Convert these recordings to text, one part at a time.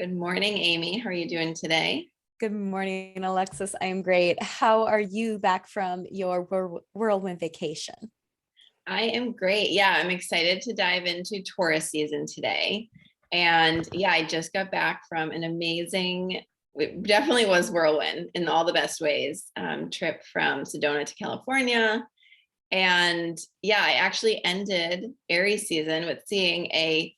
Good morning, Amy. How are you doing today? Good morning, Alexis. I am great. How are you back from your whirlwind vacation? I am great. Yeah, I'm excited to dive into Taurus season today. And yeah, I just got back from an amazing, it definitely was whirlwind in all the best ways, trip from Sedona to California. And yeah, I actually ended Aries season with seeing a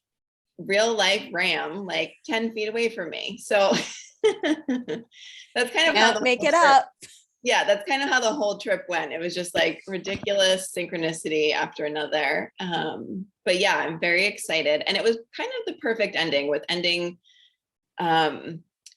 real life ram like 10 feet away from me. So that's kind of how Can't the make whole it trip up. yeah, that's kind of how the whole trip went. It was just like ridiculous synchronicity after another. But yeah, I'm very excited. And it was kind of the perfect ending with ending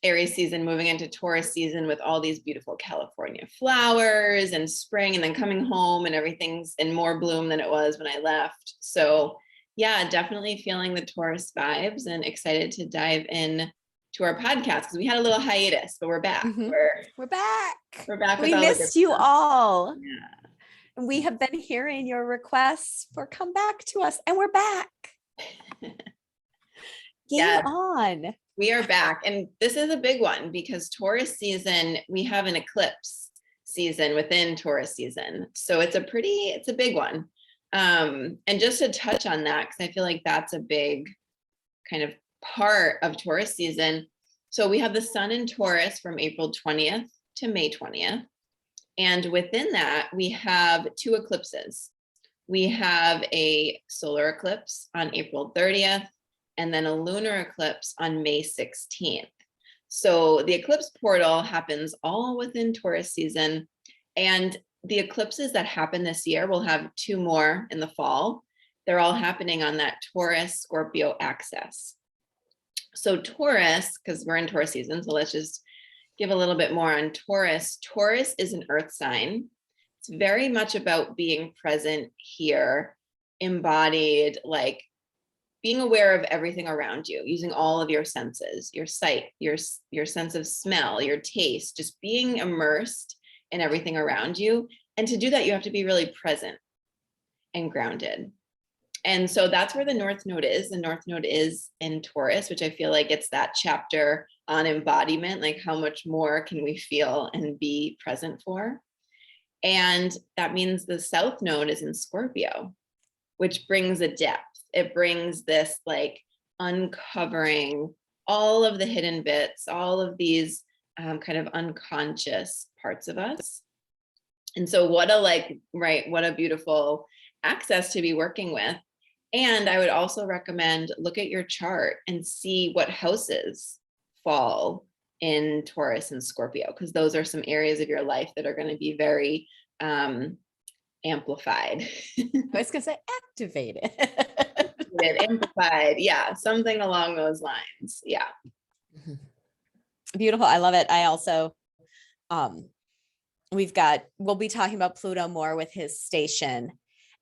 Aries season, moving into Taurus season with all these beautiful California flowers and spring, and then coming home and everything's in more bloom than it was when I left. So yeah, definitely feeling the Taurus vibes and excited to dive in to our podcast because we had a little hiatus, but we're back. Mhm. We're back. We're back with We all the good missed you stuff. all. Yeah. And we have been hearing your requests for come back to us, and we're back. Game Yeah, on. we are back. And this is a big one because Taurus season, we have an eclipse season within Taurus season. So it's a big one. And just to touch on that, because I feel like that's a big kind of part of Taurus season. So we have the sun in Taurus from April 20th to May 20th. And within that, we have two eclipses. We have a solar eclipse on April 30th and then a lunar eclipse on May 16th. So the eclipse portal happens all within Taurus season. And the eclipses that happen this year, we'll have two more in the fall. They're all happening on that Taurus Scorpio axis. So Taurus, because we're in Taurus season, so let's just give a little bit more on Taurus. Taurus is an earth sign. It's very much about being present here, embodied, like being aware of everything around you, using all of your senses, your sight, your sense of smell, your taste, just being immersed in everything around you. And to do that, you have to be really present and grounded. And so that's where the North Node is. The North Node is in Taurus, which I feel like it's that chapter on embodiment, like how much more can we feel and be present for? And that means the South Node is in Scorpio, which brings a depth. It brings this like uncovering all of the hidden bits, all of these kind of unconscious parts of us. And so what a beautiful access to be working with. And I would also recommend look at your chart and see what houses fall in Taurus and Scorpio, because those are some areas of your life that are going to be very amplified. I was going to say activated. Amplified. Yeah, something along those lines. Yeah. Beautiful. I love it. I also, we'll be talking about Pluto more with his station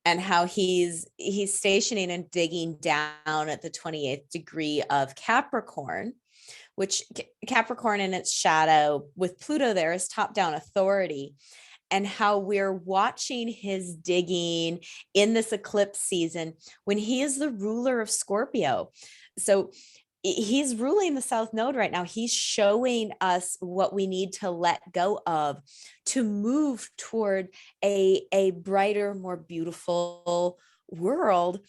and how he's stationing and digging down at the 28th degree of Capricorn, which Capricorn in its shadow with Pluto there is top-down authority, and how we're watching his digging in this eclipse season when he is the ruler of Scorpio. So he's ruling the South Node right now. He's showing us what we need to let go of to move toward a brighter, more beautiful world.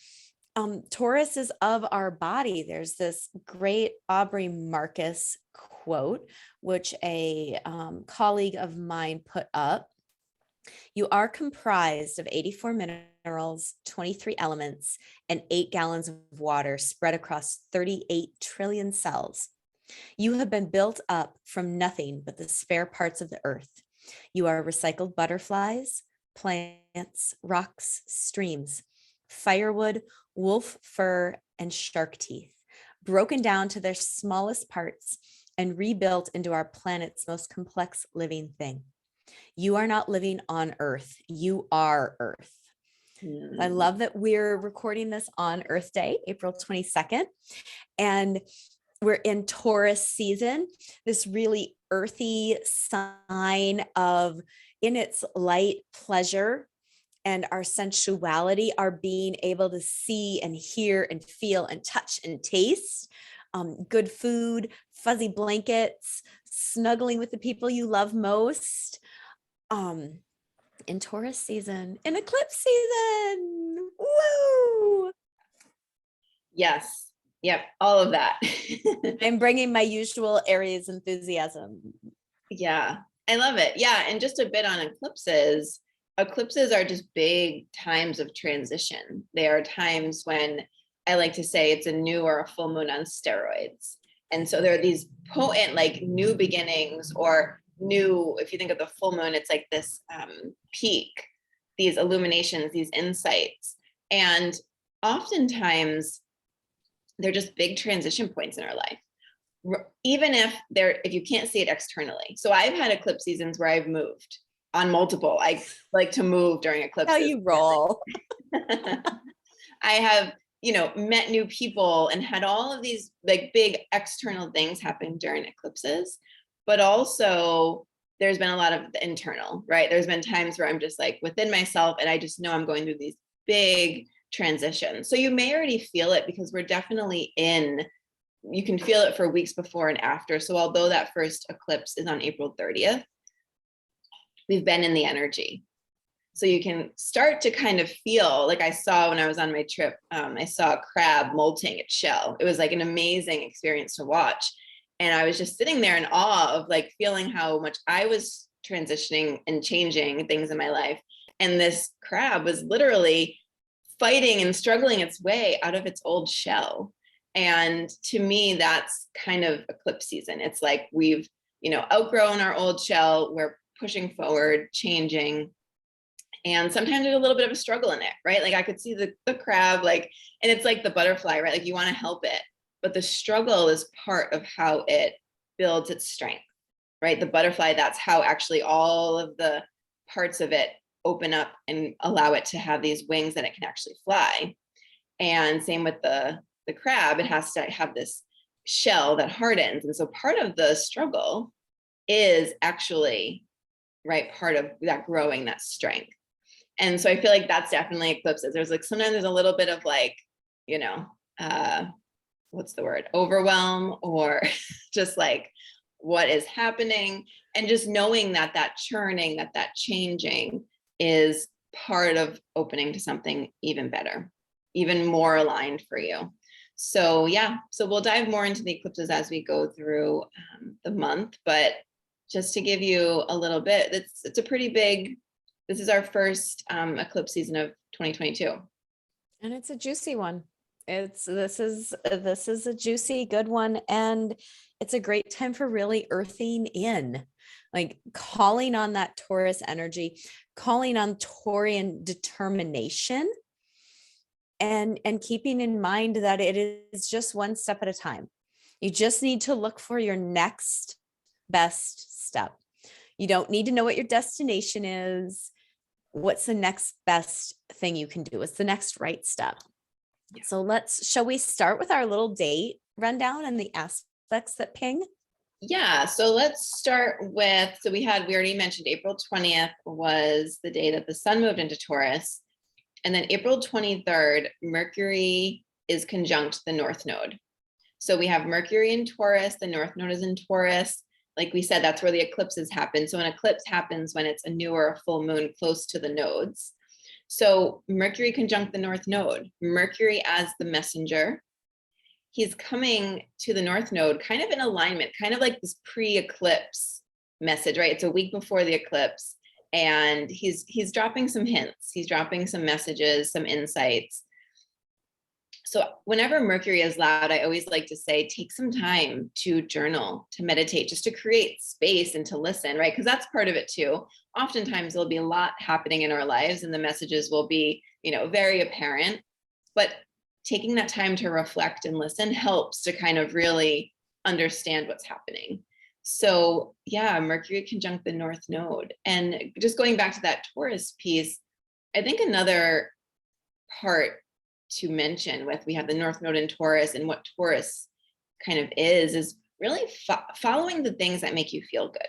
Taurus is of our body. There's this great Aubrey Marcus quote, which a colleague of mine put up. You are comprised of 84 minerals, 23 elements, and 8 gallons of water spread across 38 trillion cells. You have been built up from nothing but the spare parts of the earth. You are recycled butterflies, plants, rocks, streams, firewood, wolf fur, and shark teeth, broken down to their smallest parts and rebuilt into our planet's most complex living thing. You are not living on Earth. You are Earth. I love that we're recording this on Earth Day, April 22nd, and we're in Taurus season, this really earthy sign of, in its light, pleasure and our sensuality, our being able to see and hear and feel and touch and taste. good food, fuzzy blankets, snuggling with the people you love most. In Taurus season, in eclipse season. Woo! Yes. Yep. All of that. I'm bringing my usual Aries enthusiasm. Yeah. I love it. Yeah. And just a bit on eclipses. Eclipses are just big times of transition. They are times when I like to say it's a new or a full moon on steroids. And so there are these potent, like new beginnings or new, if you think of the full moon, it's like this peak, these illuminations, these insights. And oftentimes they're just big transition points in our life, even if you can't see it externally. So I've had eclipse seasons where I've moved on multiple. I like to move during eclipses. How you roll. I have, met new people and had all of these like big external things happen during eclipses, but also there's been a lot of the internal, right? There's been times where I'm just like within myself and I just know I'm going through these big transitions. So you may already feel it because we're definitely you can feel it for weeks before and after. So although that first eclipse is on April 30th, we've been in the energy. So you can start to kind of feel, like I saw when I was on my trip, I saw a crab molting its shell. It was like an amazing experience to watch. And I was just sitting there in awe of like feeling how much I was transitioning and changing things in my life. And this crab was literally fighting and struggling its way out of its old shell. And to me, that's kind of eclipse season. It's like we've, outgrown our old shell. We're pushing forward, changing. And sometimes there's a little bit of a struggle in it, right? Like I could see the crab, like, and it's like the butterfly, right? Like you want to help it, but the struggle is part of how it builds its strength, right? The butterfly, that's how actually all of the parts of it open up and allow it to have these wings that it can actually fly. And same with the crab, it has to have this shell that hardens. And so part of the struggle is actually, right, part of that growing that strength. And so I feel like that's definitely eclipses. There's like, sometimes there's a little bit of like, what's the word? Overwhelm, or just like what is happening. And just knowing that churning, that changing is part of opening to something even better, even more aligned for you. So yeah, so we'll dive more into the eclipses as we go through the month, but just to give you a little bit, it's a pretty big, this is our first eclipse season of 2022. And it's a juicy one. This is a juicy, good one. And it's a great time for really earthing in, like calling on that Taurus energy, calling on Taurian determination, and keeping in mind that it is just one step at a time. You just need to look for your next best step. You don't need to know what your destination is. What's the next best thing you can do? What's the next right step? Yeah. So shall we start with our little date rundown and the aspects that ping? Yeah, so let's start with, we already mentioned April 20th was the day that the sun moved into Taurus. And then April 23rd, Mercury is conjunct the North Node. So we have Mercury in Taurus, the North Node is in Taurus. Like we said, that's where the eclipses happen. So an eclipse happens when it's a new or a full moon close to the nodes. So Mercury conjunct the North Node, Mercury as the messenger. He's coming to the North Node kind of in alignment, kind of like this pre-eclipse message, right? It's a week before the eclipse. And he's dropping some hints, he's dropping some messages, some insights. So whenever Mercury is loud, I always like to say, take some time to journal, to meditate, just to create space and to listen, right? Because that's part of it too. Oftentimes there'll be a lot happening in our lives and the messages will be, very apparent, but taking that time to reflect and listen helps to kind of really understand what's happening. So yeah, Mercury conjunct the North Node. And just going back to that Taurus piece, I think another part to mention we have the North Node in Taurus, and what Taurus kind of is really following the things that make you feel good.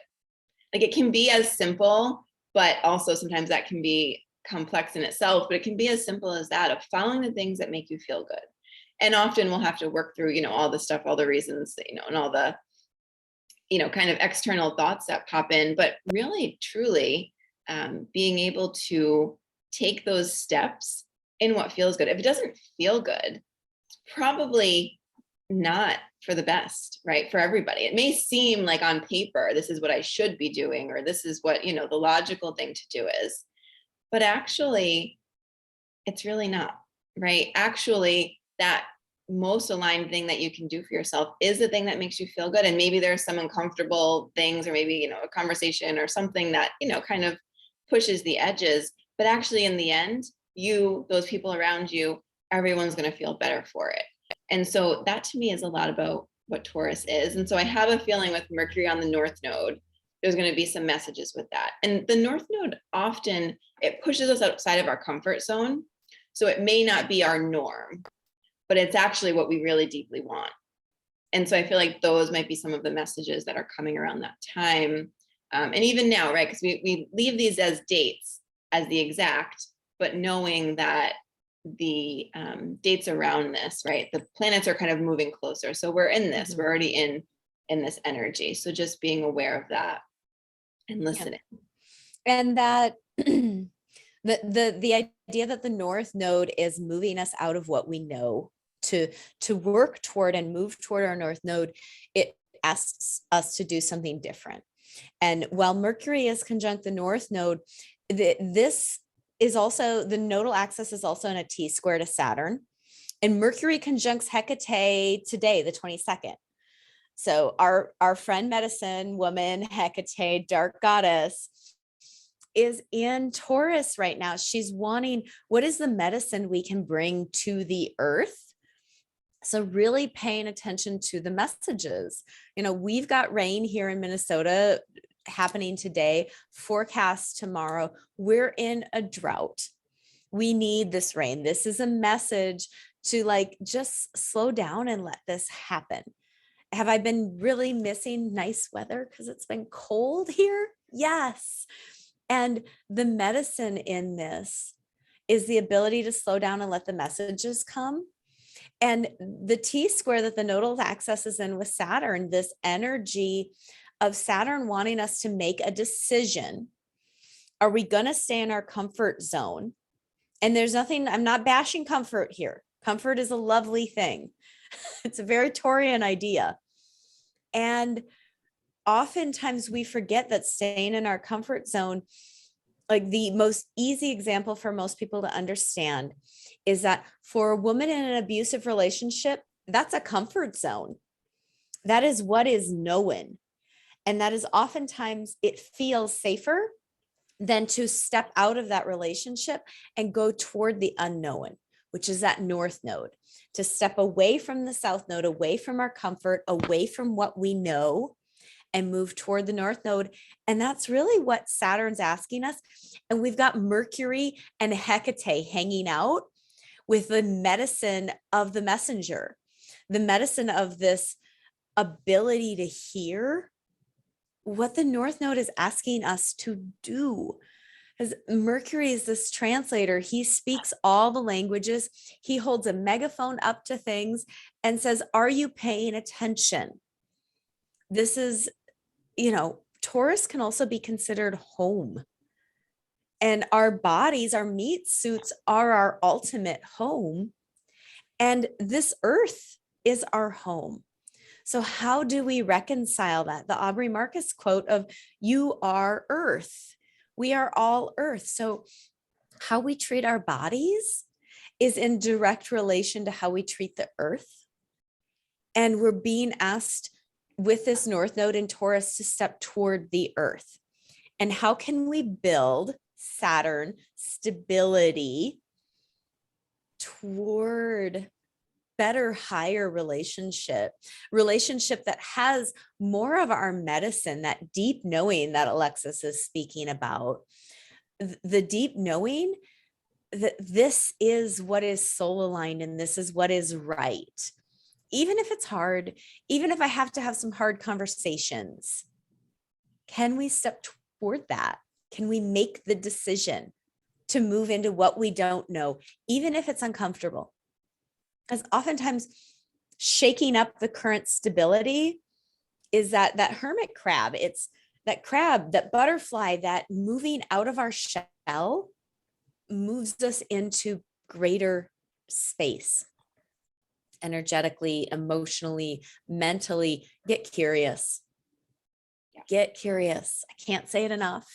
Like it can be as simple, but also sometimes that can be complex in itself, but it can be as simple as that, of following the things that make you feel good. And often we'll have to work through, all the stuff, all the reasons, and all the, kind of external thoughts that pop in. But really, truly, being able to take those steps in what feels good. If it doesn't feel good, it's probably not for the best, right? For everybody. It may seem like on paper, this is what I should be doing, or this is what, the logical thing to do is, but actually it's really not, right? Actually, that most aligned thing that you can do for yourself is the thing that makes you feel good. And maybe there's some uncomfortable things, or maybe, a conversation or something that, kind of pushes the edges, but actually in the end, those people around you, everyone's going to feel better for it. And so that to me is a lot about what Taurus is. And so I have a feeling with Mercury on the North Node, there's going to be some messages with that. And the North Node often, it pushes us outside of our comfort zone. So it may not be our norm, but it's actually what we really deeply want. And so I feel like those might be some of the messages that are coming around that time. And even now, right? Because we leave these as dates, as the exact, but knowing that the dates around this, right? The planets are kind of moving closer. So we're in this, we're already in this energy. So just being aware of that and listening. And that the idea that the North Node is moving us out of what we know to work toward and move toward our North Node, it asks us to do something different. And while Mercury is conjunct the North Node, this is also, the nodal axis is also in a T-square to Saturn. And Mercury conjuncts Hecate today, the 22nd. So our friend medicine woman, Hecate, dark goddess, is in Taurus right now. She's wanting, what is the medicine we can bring to the earth? So really paying attention to the messages. We've got rain here in Minnesota happening today, forecast tomorrow. We're in a drought. We need this rain. This is a message to just slow down and let this happen. Have I been really missing nice weather because it's been cold here? Yes. And the medicine in this is the ability to slow down and let the messages come. And the T-square that the nodal axis is in with Saturn, this energy of Saturn wanting us to make a decision. Are we going to stay in our comfort zone? And there's nothing, I'm not bashing comfort here. Comfort is a lovely thing. It's a very Taurian idea. And oftentimes we forget that staying in our comfort zone, like the most easy example for most people to understand is that for a woman in an abusive relationship, that's a comfort zone. That is what is known. And that is oftentimes it feels safer than to step out of that relationship and go toward the unknown, which is that North Node, to step away from the South Node, away from our comfort, away from what we know, and move toward the North Node. And that's really what Saturn's asking us. And we've got Mercury and Hecate hanging out with the medicine of the messenger, the medicine of this ability to hear what the North Node is asking us to do. Because Mercury is this translator. He speaks all the languages. He holds a megaphone up to things and says, are you paying attention? This is, Taurus can also be considered home. And our bodies, our meat suits are our ultimate home. And this earth is our home. So how do we reconcile that? The Aubrey Marcus quote of, you are earth. We are all earth. So how we treat our bodies is in direct relation to how we treat the earth. And we're being asked with this North Node in Taurus to step toward the earth. And how can we build Saturn stability toward better, higher relationship that has more of our medicine, that deep knowing that Alexis is speaking about, the deep knowing that this is what is soul aligned and this is what is right. Even if it's hard, even if I have to have some hard conversations, can we step toward that? Can we make the decision to move into what we don't know, even if it's uncomfortable? Because oftentimes shaking up the current stability is that hermit crab. It's that crab, that butterfly, that moving out of our shell moves us into greater space, energetically, emotionally, mentally. Get curious. Get curious. I can't say it enough.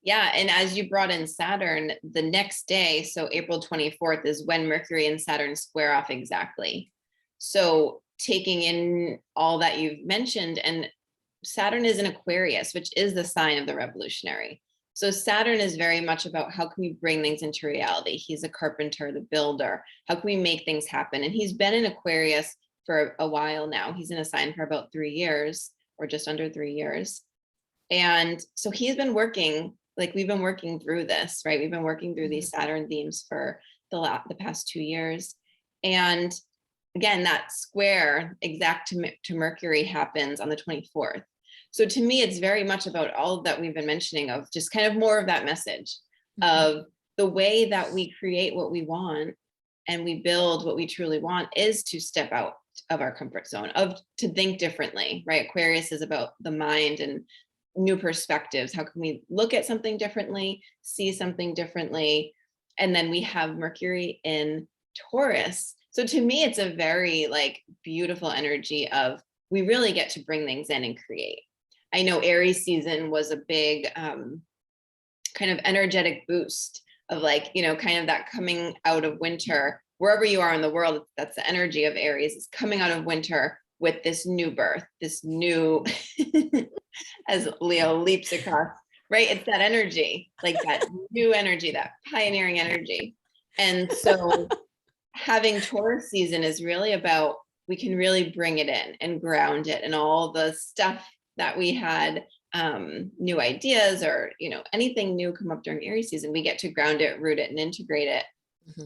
Yeah. And as you brought in Saturn, the next day, so April 24th, is when Mercury and Saturn square off exactly. So taking in all that you've mentioned, and Saturn is in Aquarius, which is the sign of the revolutionary. So Saturn is very much about how can we bring things into reality. He's a carpenter, the builder. How can we make things happen? And he's been in Aquarius for a while now. He's in a sign for about 3 years, or just under 3 years. And so he's been working, like we've been working through this, right? We've been working through these Saturn themes for the past 2 years. And again, that square exact to Mercury happens on the 24th. So to me, it's very much about all of that we've been mentioning, of just kind of more of that message of the way that we create what we want and we build what we truly want is to step out of our comfort zone, to think differently, right? Aquarius is about the mind and new perspectives. How can we look at something differently, see something differently? And then we have Mercury in Taurus. So to me, it's a very like beautiful energy of we really get to bring things in and create. I know Aries season was a big kind of energetic boost of like, you know, kind of that coming out of winter, wherever you are in the world, that's the energy of Aries, is coming out of winter with this new birth, this new, as Leo leaps across, right? It's that energy, like that new energy, that pioneering energy. And so having Taurus season is really about, we can really bring it in and ground it, and all the stuff that we had, new ideas or, you know, anything new come up during Aries season, we get to ground it, root it, and integrate it.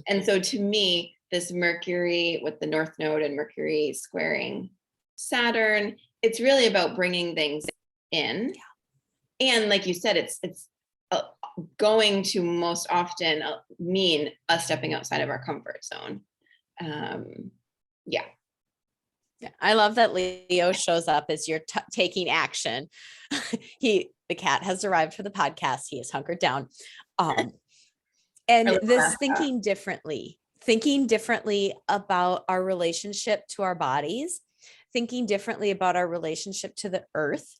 And so to me, this Mercury with the North Node and Mercury squaring Saturn, it's really about bringing things in. And like you said, it's going to most often mean us stepping outside of our comfort zone. Yeah. I love that Leo shows up as you're taking action. The cat has arrived for the podcast. He is hunkered down. And this thinking differently about our relationship to our bodies, thinking differently about our relationship to the earth,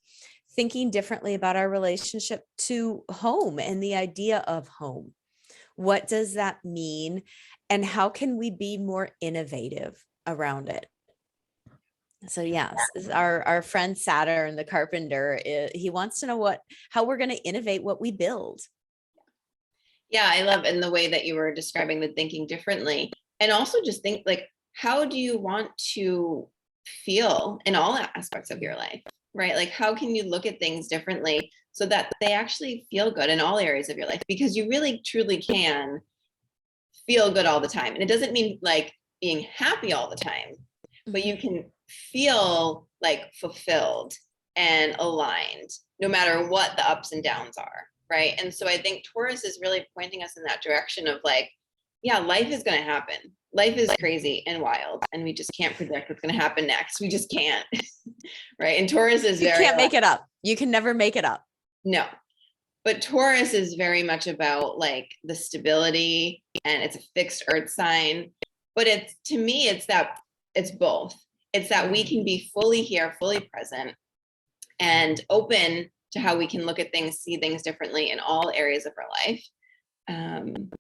thinking differently about our relationship to home and the idea of home. What does that mean? And how can we be more innovative around it? So yes, our friend Saturn, the carpenter, he wants to know how we're going to innovate what we build. Yeah, I love in the way that you were describing the thinking differently, and also just think like, how do you want to feel in all aspects of your life, right? Like, how can you look at things differently so that they actually feel good in all areas of your life? Because you really truly can feel good all the time. And it doesn't mean like being happy all the time, but you can feel like fulfilled and aligned no matter what the ups and downs are, right? And so I think Taurus is really pointing us in that direction of like, yeah, life is going to happen. Life is crazy and wild, and we just can't predict what's going to happen next. We just can't, right? And Taurus is you can't make it up. You can never make it up. No, but Taurus is very much about like the stability, and it's a fixed earth sign. But it's, to me, it's that it's both. It's that we can be fully here, fully present, and open to how we can look at things, see things differently in all areas of our life,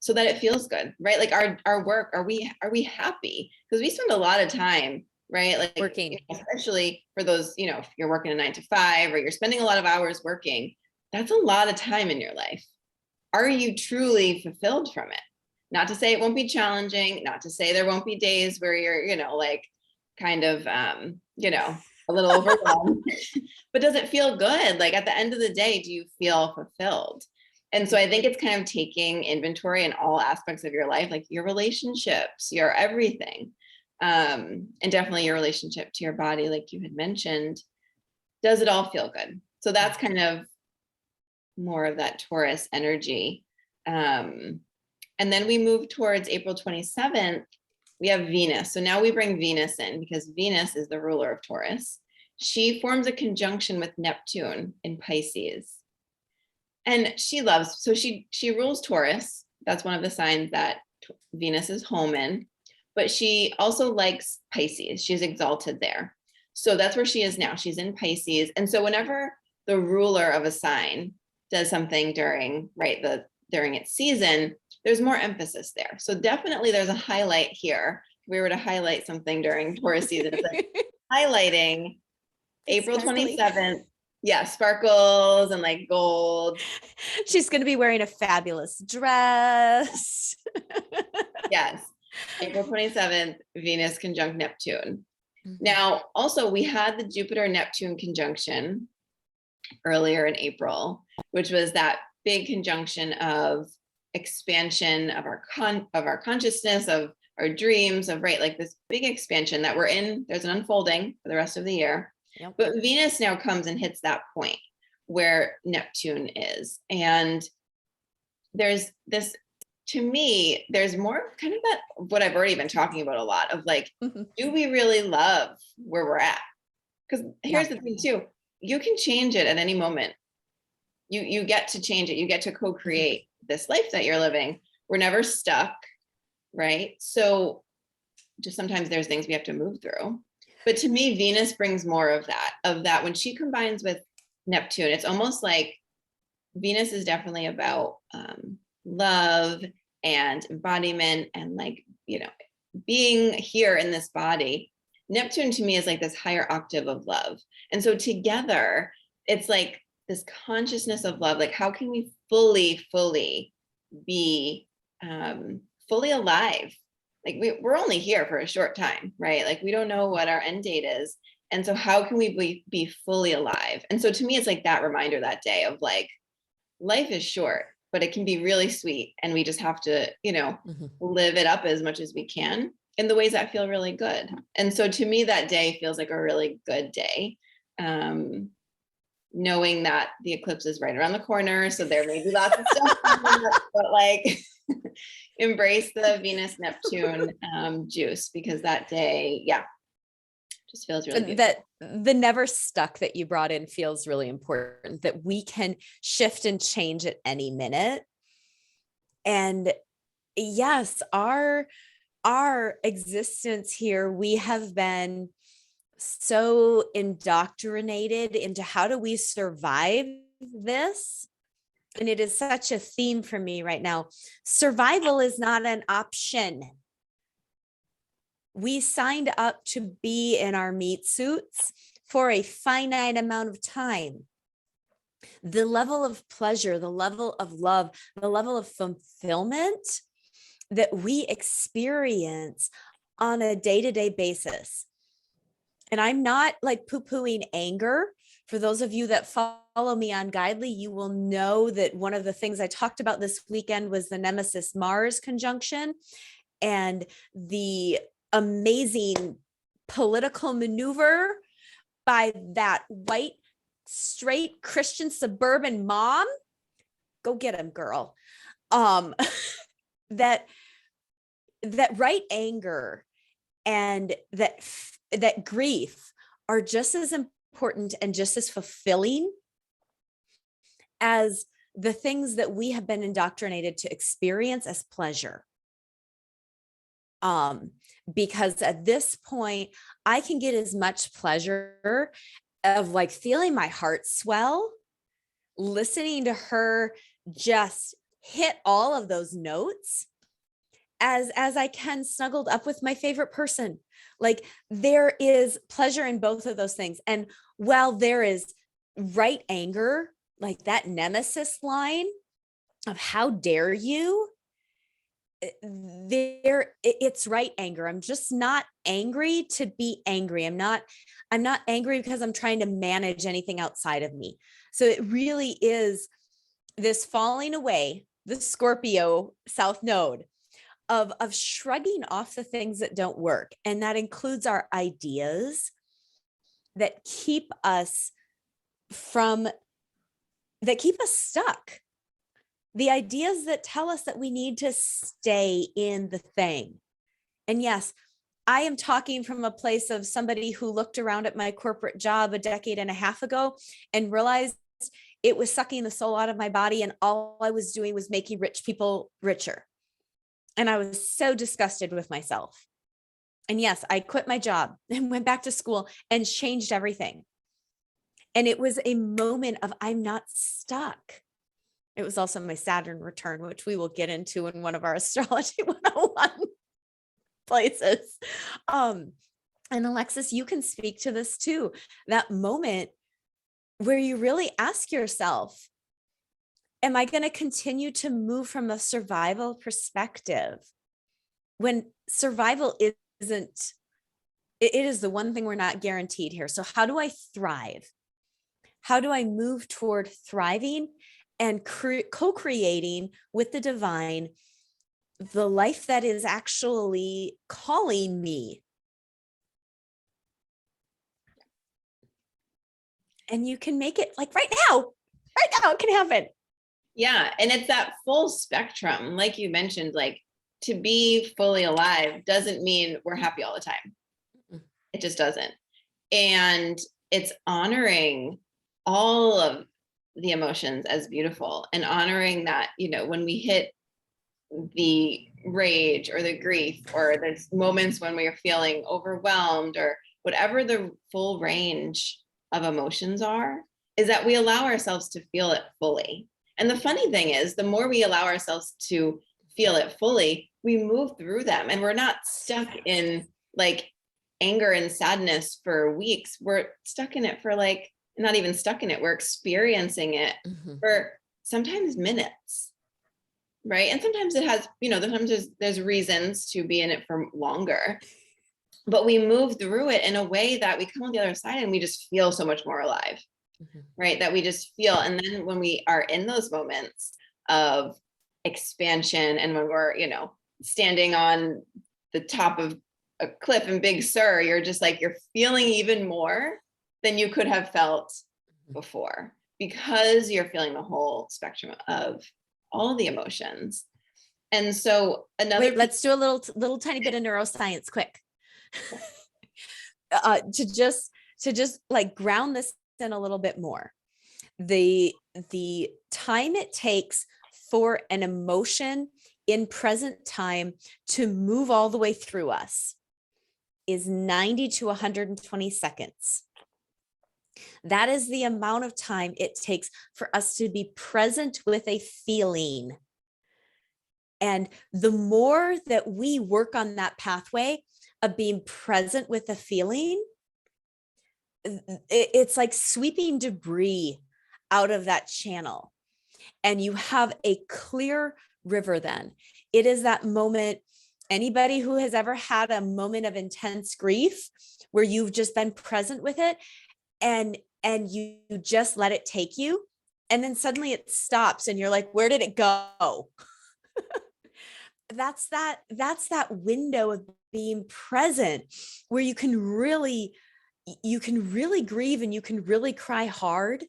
so that it feels good, right? Like our work, are we happy? Because we spend a lot of time, right? Like working, you know, especially for those, you know, if you're working a 9 to 5 or you're spending a lot of hours working, that's a lot of time in your life. Are you truly fulfilled from it? Not to say it won't be challenging, not to say there won't be days where you're, you know, like kind of, you know, a little overwhelmed, but does it feel good? Like at the end of the day, do you feel fulfilled? And so I think it's kind of taking inventory in all aspects of your life, like your relationships, your everything, and definitely your relationship to your body, like you had mentioned. Does it all feel good? So that's kind of more of that Taurus energy. And then we move towards April 27th. we have Venus. So now we bring Venus in because Venus is the ruler of Taurus. She forms a conjunction with Neptune in Pisces. And she loves, so she rules Taurus. That's one of the signs that Venus is home in. But she also likes Pisces. She's exalted there. So that's where she is now. She's in Pisces. And so whenever the ruler of a sign does something during, right, during its season, there's more emphasis there. So definitely there's a highlight here. If we were to highlight something during Taurus season, it's like highlighting April 27th. Yeah, sparkles and like gold. She's going to be wearing a fabulous dress. Yes. April 27th, Venus conjunct Neptune. Mhm. Now, also we had the Jupiter-Neptune conjunction earlier in April, which was that big conjunction of expansion of our consciousness, of our dreams, of right, like this big expansion that we're in. There's an unfolding for the rest of the year. Yep. But Venus now comes and hits that point where Neptune is. And there's this, to me, there's more kind of that, what I've already been talking about a lot of like, do we really love where we're at? Because here's the thing too, you can change it at any moment. You get to change it. You get to co-create this life that you're living. We're never stuck, right? So just sometimes there's things we have to move through. But to me, Venus brings more of that when she combines with Neptune. It's almost like Venus is definitely about love and embodiment and like, you know, being here in this body. Neptune to me is like this higher octave of love. And so together, it's like this consciousness of love. Like, how can we fully be fully alive? Like we're only here for a short time, right? Like we don't know what our end date is. And so how can we be fully alive? And so to me, it's like that reminder that day of like, life is short, but it can be really sweet. And we just have to, you know, live it up as much as we can in the ways that feel really good. And so to me, that day feels like a really good day. Knowing that the eclipse is right around the corner. So there may be lots of stuff, but like embrace the Venus Neptune juice, because that day, yeah, just feels really good. That the never stuck that you brought in feels really important, that we can shift and change at any minute. And yes, our existence here, we have been so indoctrinated into how do we survive this. And it is such a theme for me right now. Survival is not an option. We signed up to be in our meat suits for a finite amount of time. The level of pleasure, the level of love, the level of fulfillment that we experience on a day-to-day basis. And I'm not like poo-pooing anger. For those of you that follow me on Guidely, you will know that one of the things I talked about this weekend was the Nemesis Mars conjunction and the amazing political maneuver by that white, straight Christian suburban mom. Go get him, girl. That right anger and that grief are just as important and just as fulfilling as the things that we have been indoctrinated to experience as pleasure. Because at this point, I can get as much pleasure of like feeling my heart swell, listening to her just hit all of those notes as I can snuggled up with my favorite person. Like there is pleasure in both of those things. And while there is right anger, like that nemesis line of how dare you, it's right anger. I'm just not angry to be angry. I'm not angry because I'm trying to manage anything outside of me. So it really is this falling away, the Scorpio South Node of shrugging off the things that don't work. And that includes our ideas that keep us stuck. The ideas that tell us that we need to stay in the thing And yes, I am talking from a place of somebody who looked around at my corporate job a decade and a half ago and realized it was sucking the soul out of my body. And all I was doing was making rich people richer. And I was so disgusted with myself. And yes, I quit my job and went back to school and changed everything. And it was a moment of I'm not stuck. It was also my Saturn return, which we will get into in one of our astrology 101 places. And Alexis, you can speak to this too. That moment where you really ask yourself, am I going to continue to move from a survival perspective when survival isn't, it is the one thing we're not guaranteed here. So how do I thrive? How do I move toward thriving and co-creating with the divine the life that is actually calling me? And you can make it like right now it can happen. Yeah. And it's that full spectrum. Like you mentioned, like to be fully alive doesn't mean we're happy all the time. It just doesn't. And it's honoring all of the emotions as beautiful and honoring that, you know, when we hit the rage or the grief, or there's moments when we are feeling overwhelmed, or whatever the full range of emotions are, is that we allow ourselves to feel it fully. And the funny thing is, the more we allow ourselves to feel it fully, we move through them and we're not stuck in like anger and sadness for weeks. We're stuck in it for like, not even stuck in it, we're experiencing it for sometimes minutes. Right. And sometimes it has, you know, sometimes there's reasons to be in it for longer, but we move through it in a way that we come on the other side and we just feel so much more alive. Right. That we just feel. And then when we are in those moments of expansion, and when we're, you know, standing on the top of a cliff in Big Sur, you're just like, you're feeling even more than you could have felt before, because you're feeling the whole spectrum of all the emotions. And so Wait, let's do a little tiny bit of neuroscience quick. To just like ground this in a little bit more. The time it takes for an emotion in present time to move all the way through us is 90 to 120 seconds. That is the amount of time it takes for us to be present with a feeling. And the more that we work on that pathway of being present with a feeling, it's like sweeping debris out of that channel. And you have a clear river then. It is that moment. Anybody who has ever had a moment of intense grief where you've just been present with it and you just let it take you, and then suddenly it stops and you're like, where did it go? That's that window of being present where you can really grieve and you can really cry hard.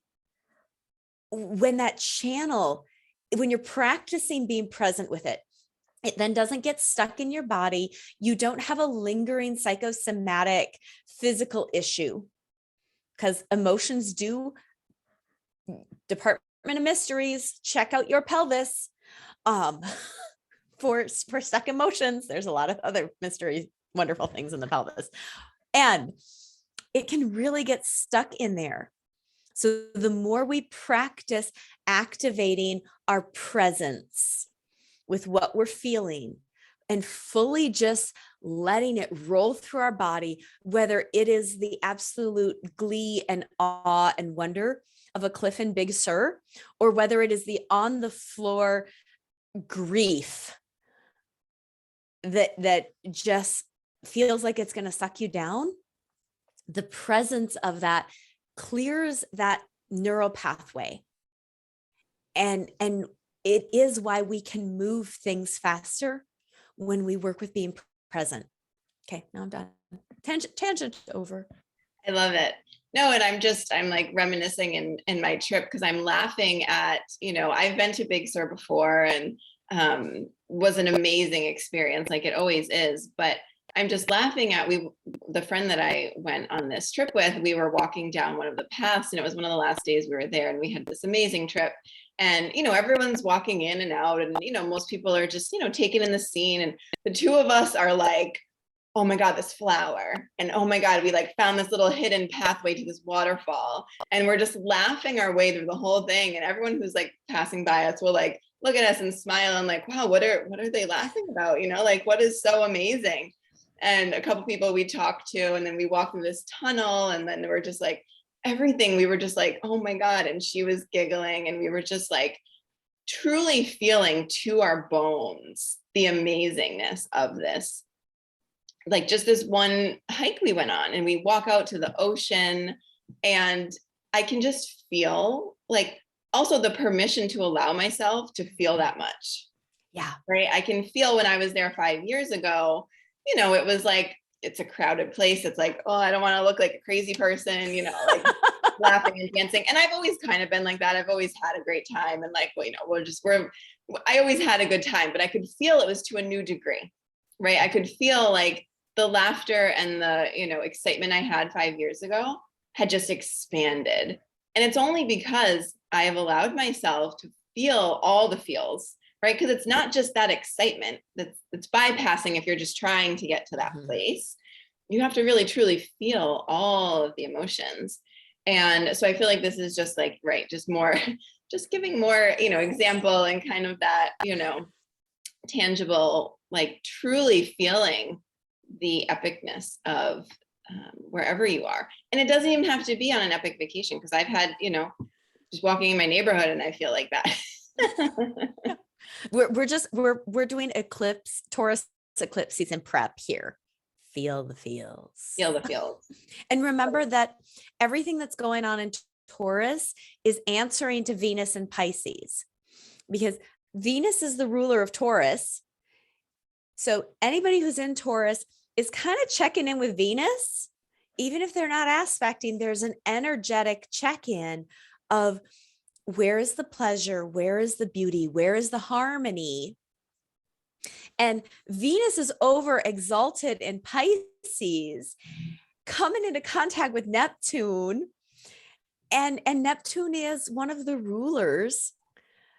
When that channel, when you're practicing being present with it, it then doesn't get stuck in your body. You don't have a lingering psychosomatic physical issue, because emotions do. Department of Mysteries, check out your pelvis. For stuck emotions, there's a lot of other mystery, wonderful things in the pelvis, and it can really get stuck in there. So the more we practice activating our presence with what we're feeling and fully just letting it roll through our body, whether it is the absolute glee and awe and wonder of a cliff in Big Sur, or whether it is the on the floor grief that just feels like it's going to suck you down, the presence of that clears that neural pathway. And it is why we can move things faster when we work with being present. Okay, now I'm done. Tangent over. I love it. No, and I'm like reminiscing in my trip, because I'm laughing at, you know, I've been to Big Sur before, and was an amazing experience, like it always is. But I'm just laughing at the friend that I went on this trip with, we were walking down one of the paths, and it was one of the last days we were there, and we had this amazing trip. And, everyone's walking in and out, and, most people are just, taking in the scene. And the two of us are like, oh my God, this flower. And oh my God, we like found this little hidden pathway to this waterfall. And we're just laughing our way through the whole thing. And everyone who's like passing by us will like look at us and smile and like, wow, what are they laughing about? Like what is so amazing? And a couple people we talked to, and then we walked through this tunnel, and then we're just like, everything, we were just like, oh my God. And she was giggling, and we were just like truly feeling to our bones the amazingness of this. Like just this one hike we went on, and we walk out to the ocean, and I can just feel like also the permission to allow myself to feel that much. Yeah. Right. I can feel when I was there 5 years ago, it was like, it's a crowded place. It's like, oh, I don't want to look like a crazy person, like laughing and dancing. And I've always kind of been like that. I've always had a great time. And like, well, I always had a good time, but I could feel it was to a new degree, right? I could feel like the laughter and the, excitement I had 5 years ago had just expanded. And it's only because I have allowed myself to feel all the feels, right? Because it's not just that excitement that's bypassing if you're just trying to get to that place. You have to really, truly feel all of the emotions. And so I feel like this is just like, right, just more, just giving more, example and kind of that, tangible, like truly feeling the epicness of wherever you are. And it doesn't even have to be on an epic vacation, because I've had, just walking in my neighborhood and I feel like that. We're doing Taurus eclipse season prep here. Feel the feels. Feel the feels. And remember that everything that's going on in Taurus is answering to Venus and Pisces, because Venus is the ruler of Taurus. So anybody who's in Taurus is kind of checking in with Venus. Even if they're not aspecting, there's an energetic check-in of where is the pleasure? Where is the beauty? Where is the harmony? And Venus is over exalted in Pisces, coming into contact with Neptune. And Neptune is one of the rulers.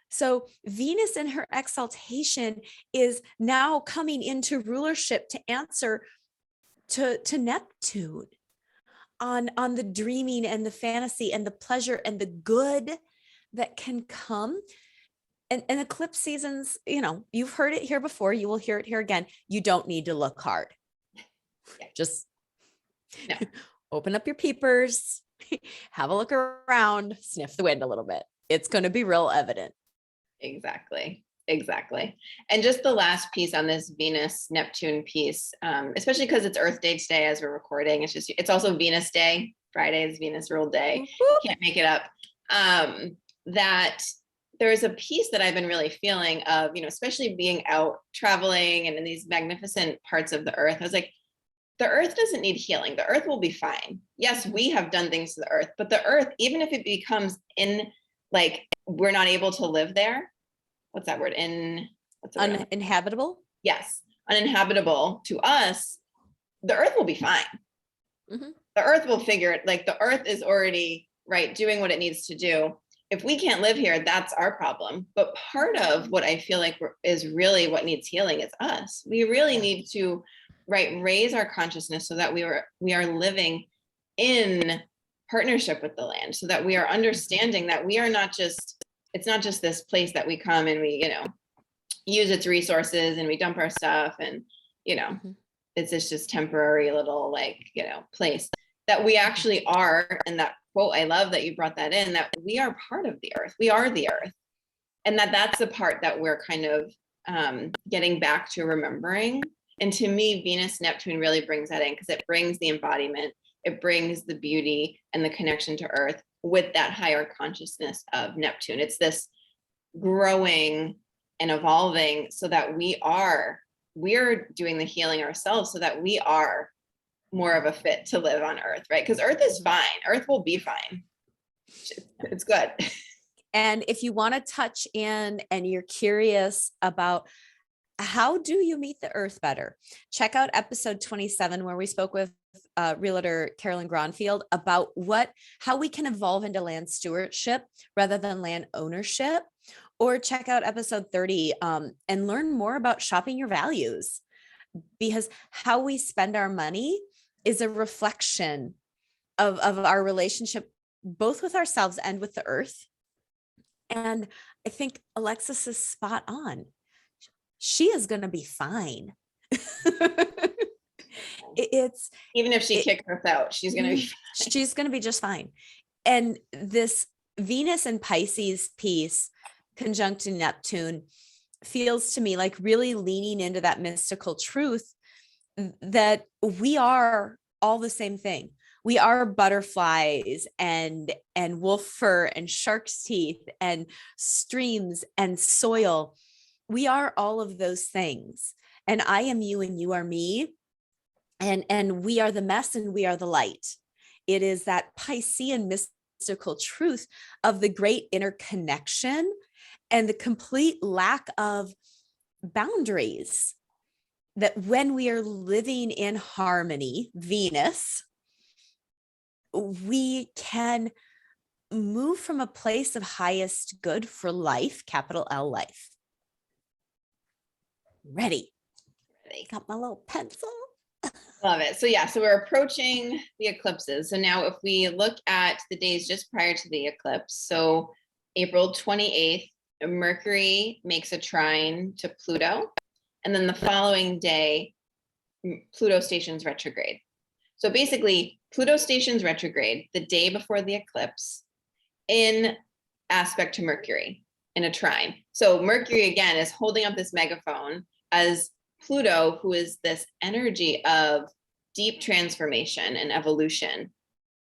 So Venus in her exaltation is now coming into rulership to answer to Neptune on the dreaming and the fantasy and the pleasure and the good that can come. And eclipse seasons, you've heard it here before, you will hear it here again. You don't need to look hard. Just open up your peepers, have a look around, sniff the wind a little bit. It's going to be real evident. Exactly. And just the last piece on this Venus Neptune piece, especially because it's Earth Day today as we're recording. It's also Venus Day. Friday is Venus ruled day. Can't make it up. That there's a piece that I've been really feeling of, especially being out traveling and in these magnificent parts of the earth. I was like, the earth doesn't need healing. The earth will be fine. Yes, we have done things to the earth, but the earth, even if it becomes we're not able to live there. What's that word? Uninhabitable? Yes. Uninhabitable to us, the earth will be fine. Mm-hmm. The earth will figure it. Like the earth is already doing what it needs to do. If we can't live here, that's our problem. But part of what I feel like is really what needs healing is us. We really need to raise our consciousness so that we are living in partnership with the land, so that we are understanding that we are not just, it's not just this place that we come and we, use its resources and we dump our stuff and, it's just temporary little place that we actually are. And that quote, I love that you brought that in, that we are part of the earth. We are the earth. And that's the part that we're kind of getting back to remembering. And to me, Venus Neptune really brings that in, because it brings the embodiment, it brings the beauty and the connection to earth with that higher consciousness of Neptune. It's this growing and evolving so that we're doing the healing ourselves, so that we are more of a fit to live on earth, right? Because earth is fine. Earth will be fine. It's good. And if you want to touch in and you're curious about how do you meet the earth better? Check out episode 27, where we spoke with realtor Carolyn Gronfield about how we can evolve into land stewardship rather than land ownership. Or check out episode 30 and learn more about shopping your values, because how we spend our money is a reflection of our relationship, both with ourselves and with the earth. And I think Alexis is spot on. She is going to be fine. It's even if she kicks us out, she's going to be fine. She's going to be just fine. And this Venus and Pisces piece, conjunct Neptune, feels to me like really leaning into that mystical truth that we are all the same thing. We are butterflies and wolf fur and shark's teeth and streams and soil. We are all of those things. And I am you and you are me. And we are the mess and we are the light. It is that Piscean mystical truth of the great interconnection and the complete lack of boundaries, that when we are living in harmony, Venus, we can move from a place of highest good for life, capital L life. Ready. Got my little pencil. Love it. So yeah, so we're approaching the eclipses. So now if we look at the days just prior to the eclipse, so April 28th, Mercury makes a trine to Pluto. And then the following day, Pluto stations retrograde. So basically, Pluto stations retrograde the day before the eclipse in aspect to Mercury in a trine. So Mercury, again, is holding up this megaphone as Pluto, who is this energy of deep transformation and evolution,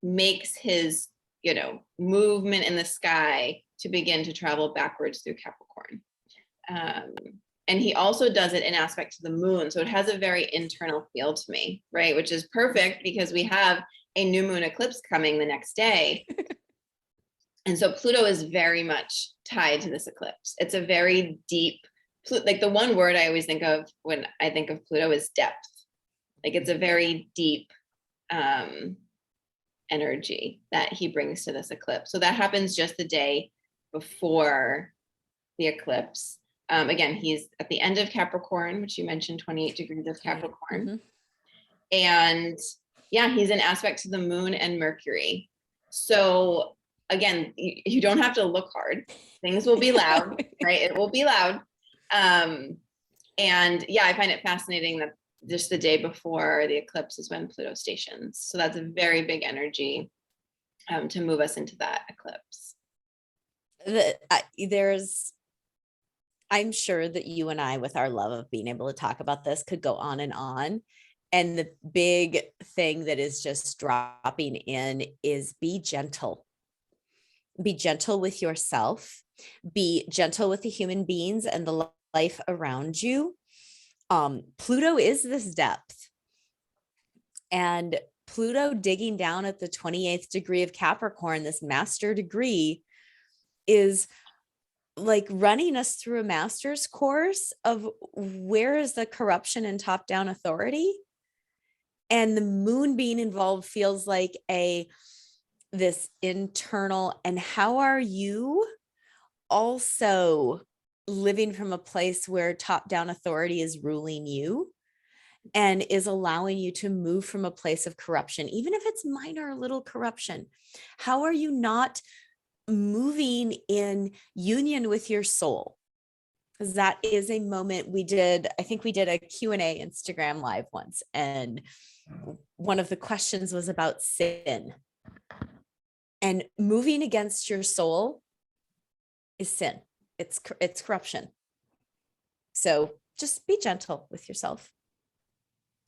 makes his, movement in the sky to begin to travel backwards through Capricorn. And he also does it in aspect to the moon. So it has a very internal feel to me, right? Which is perfect because we have a new moon eclipse coming the next day. And so Pluto is very much tied to this eclipse. It's a very deep, like the one word I always think of when I think of Pluto is depth. Like it's a very deep energy that he brings to this eclipse. So that happens just the day before the eclipse. Again, he's at the end of Capricorn, which you mentioned, 28 degrees of Capricorn. Mm-hmm. And yeah, he's in aspect to the moon and Mercury. So again, you don't have to look hard. Things will be loud, right? It will be loud. And yeah, I find it fascinating that just the day before the eclipse is when Pluto stations. So that's a very big energy to move us into that eclipse. I'm sure that you and I, with our love of being able to talk about this, could go on. And the big thing that is just dropping in is be gentle. Be gentle with yourself. Be gentle with the human beings and the life around you. Pluto is this depth. And Pluto digging down at the 28th degree of Capricorn, this master degree, is like running us through a master's course of where is the corruption and top-down authority. And the moon being involved feels like this internal, and how are you also living from a place where top-down authority is ruling you and is allowing you to move from a place of corruption, even if it's minor little corruption. How are you not moving in union with your soul? Because that is a moment I think we did a Q&A Instagram live once, and one of the questions was about sin. And moving against your soul is sin. It's corruption. So just be gentle with yourself.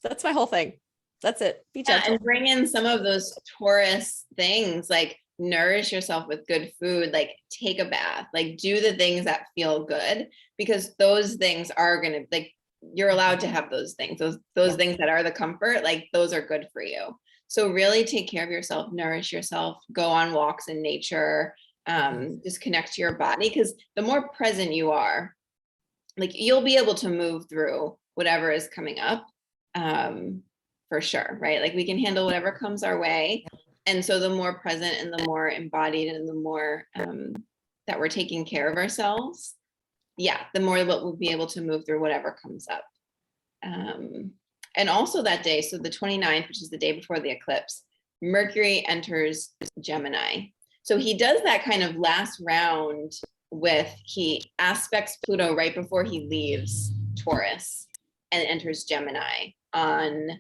That's my whole thing. That's it. Be gentle. And bring in some of those Taurus things, like nourish yourself with good food, like take a bath, like do the things that feel good, because those things are going to, like, you're allowed to have those things, those things that are the comfort, like those are good for you. So really take care of yourself, nourish yourself, go on walks in nature, just connect to your body, because the more present you are, like you'll be able to move through whatever is coming up, for sure, right? Like we can handle whatever comes our way. And so the more present and the more embodied and the more that we're taking care of ourselves, yeah, the more that we'll be able to move through whatever comes up. And also that day, so the 29th, which is the day before the eclipse, Mercury enters Gemini. So he does that kind of last round he aspects Pluto right before he leaves Taurus and enters Gemini on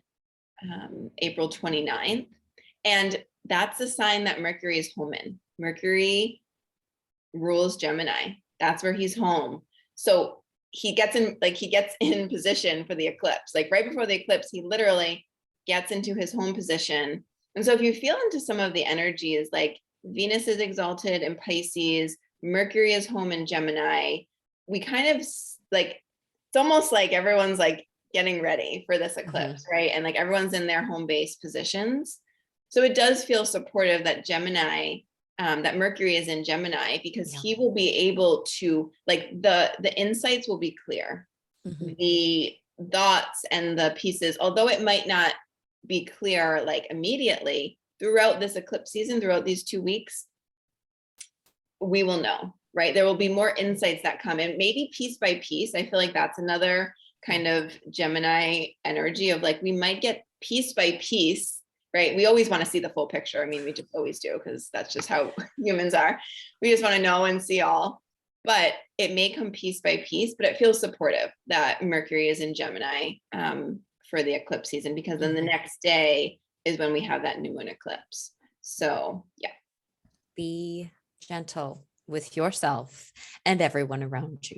April 29th. And that's a sign that Mercury is home in. Mercury rules Gemini. That's where he's home. So he gets in position for the eclipse. Like right before the eclipse, he literally gets into his home position. And so if you feel into some of the energies, like Venus is exalted in Pisces, Mercury is home in Gemini, we kind of like, it's almost like everyone's like getting ready for this eclipse, right? And like everyone's in their home base positions. So it does feel supportive that that Mercury is in Gemini, because he will be able to, like, the insights will be clear. The thoughts and the pieces, although it might not be clear like immediately, throughout this eclipse season, throughout these 2 weeks, we will know, right? There will be more insights that come in, maybe piece by piece. I feel like that's another kind of Gemini energy of like, we might get piece by piece, right? We always want to see the full picture. I mean, we just always do, because that's just how humans are. We just want to know and see all, but it may come piece by piece, but it feels supportive that Mercury is in Gemini for the eclipse season, because then the next day is when we have that new moon eclipse. So yeah. Be gentle with yourself and everyone around you.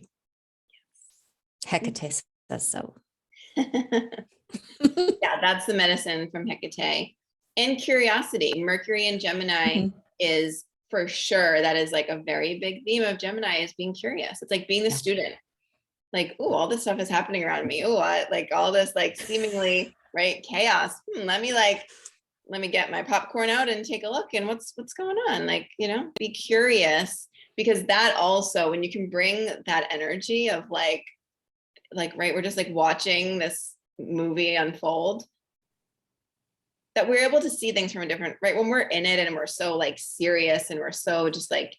Hecate says so. Yeah, that's the medicine from Hecate. And curiosity. Mercury in Gemini is for sure, that is like a very big theme of Gemini, is being curious. It's like being the student. Like, oh, all this stuff is happening around me. Oh, like all this like seemingly right chaos. Let me get my popcorn out and take a look and what's going on. Like, be curious, because that also, when you can bring that energy of like, right, we're just like watching this movie unfold, that we're able to see things from a different, right? When we're in it and we're so like serious and we're so just like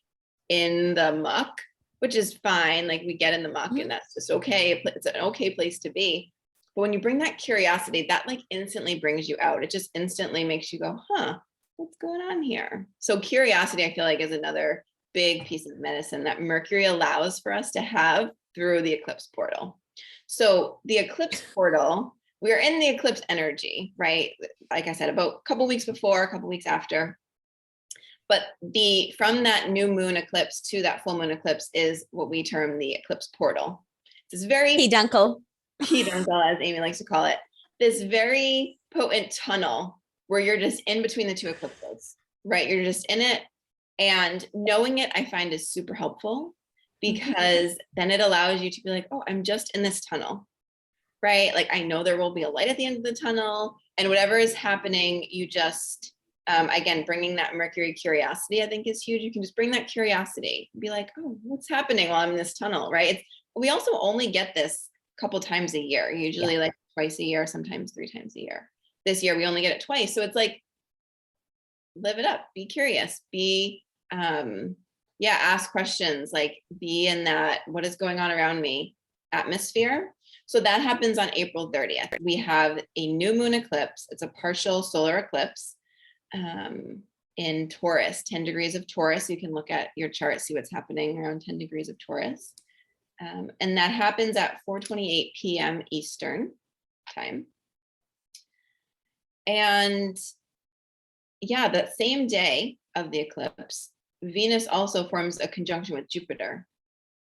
in the muck, which is fine. Like we get in the muck and that's just okay. It's an okay place to be. But when you bring that curiosity, that like instantly brings you out. It just instantly makes you go, what's going on here? So curiosity, I feel like, is another big piece of medicine that Mercury allows for us to have through the eclipse portal. So the eclipse portal, we're in the eclipse energy, right? Like I said, about a couple weeks before, a couple weeks after. But from that new moon eclipse to that full moon eclipse is what we term the eclipse portal. It's very peduncle, as Amy likes to call it, this very potent tunnel where you're just in between the two eclipses, right? You're just in it, and knowing it, I find, is super helpful, because then it allows you to be like, oh, I'm just in this tunnel, right? Like I know there will be a light at the end of the tunnel, and whatever is happening, you just, again, bringing that Mercury curiosity, I think, is huge. You can just bring that curiosity, be like, oh, what's happening while I'm in this tunnel, right? We also only get this a couple times a year, usually like twice a year, sometimes 3 times a year. This year, we only get it twice. So it's like, live it up, be curious, ask questions, like be in that, what is going on around me atmosphere. So that happens on April 30th. We have a new moon eclipse. It's a partial solar eclipse in Taurus, 10 degrees of Taurus. You can look at your chart, see what's happening around 10 degrees of Taurus. And that happens at 4:28 p.m. Eastern time. And yeah, that same day of the eclipse, Venus also forms a conjunction with Jupiter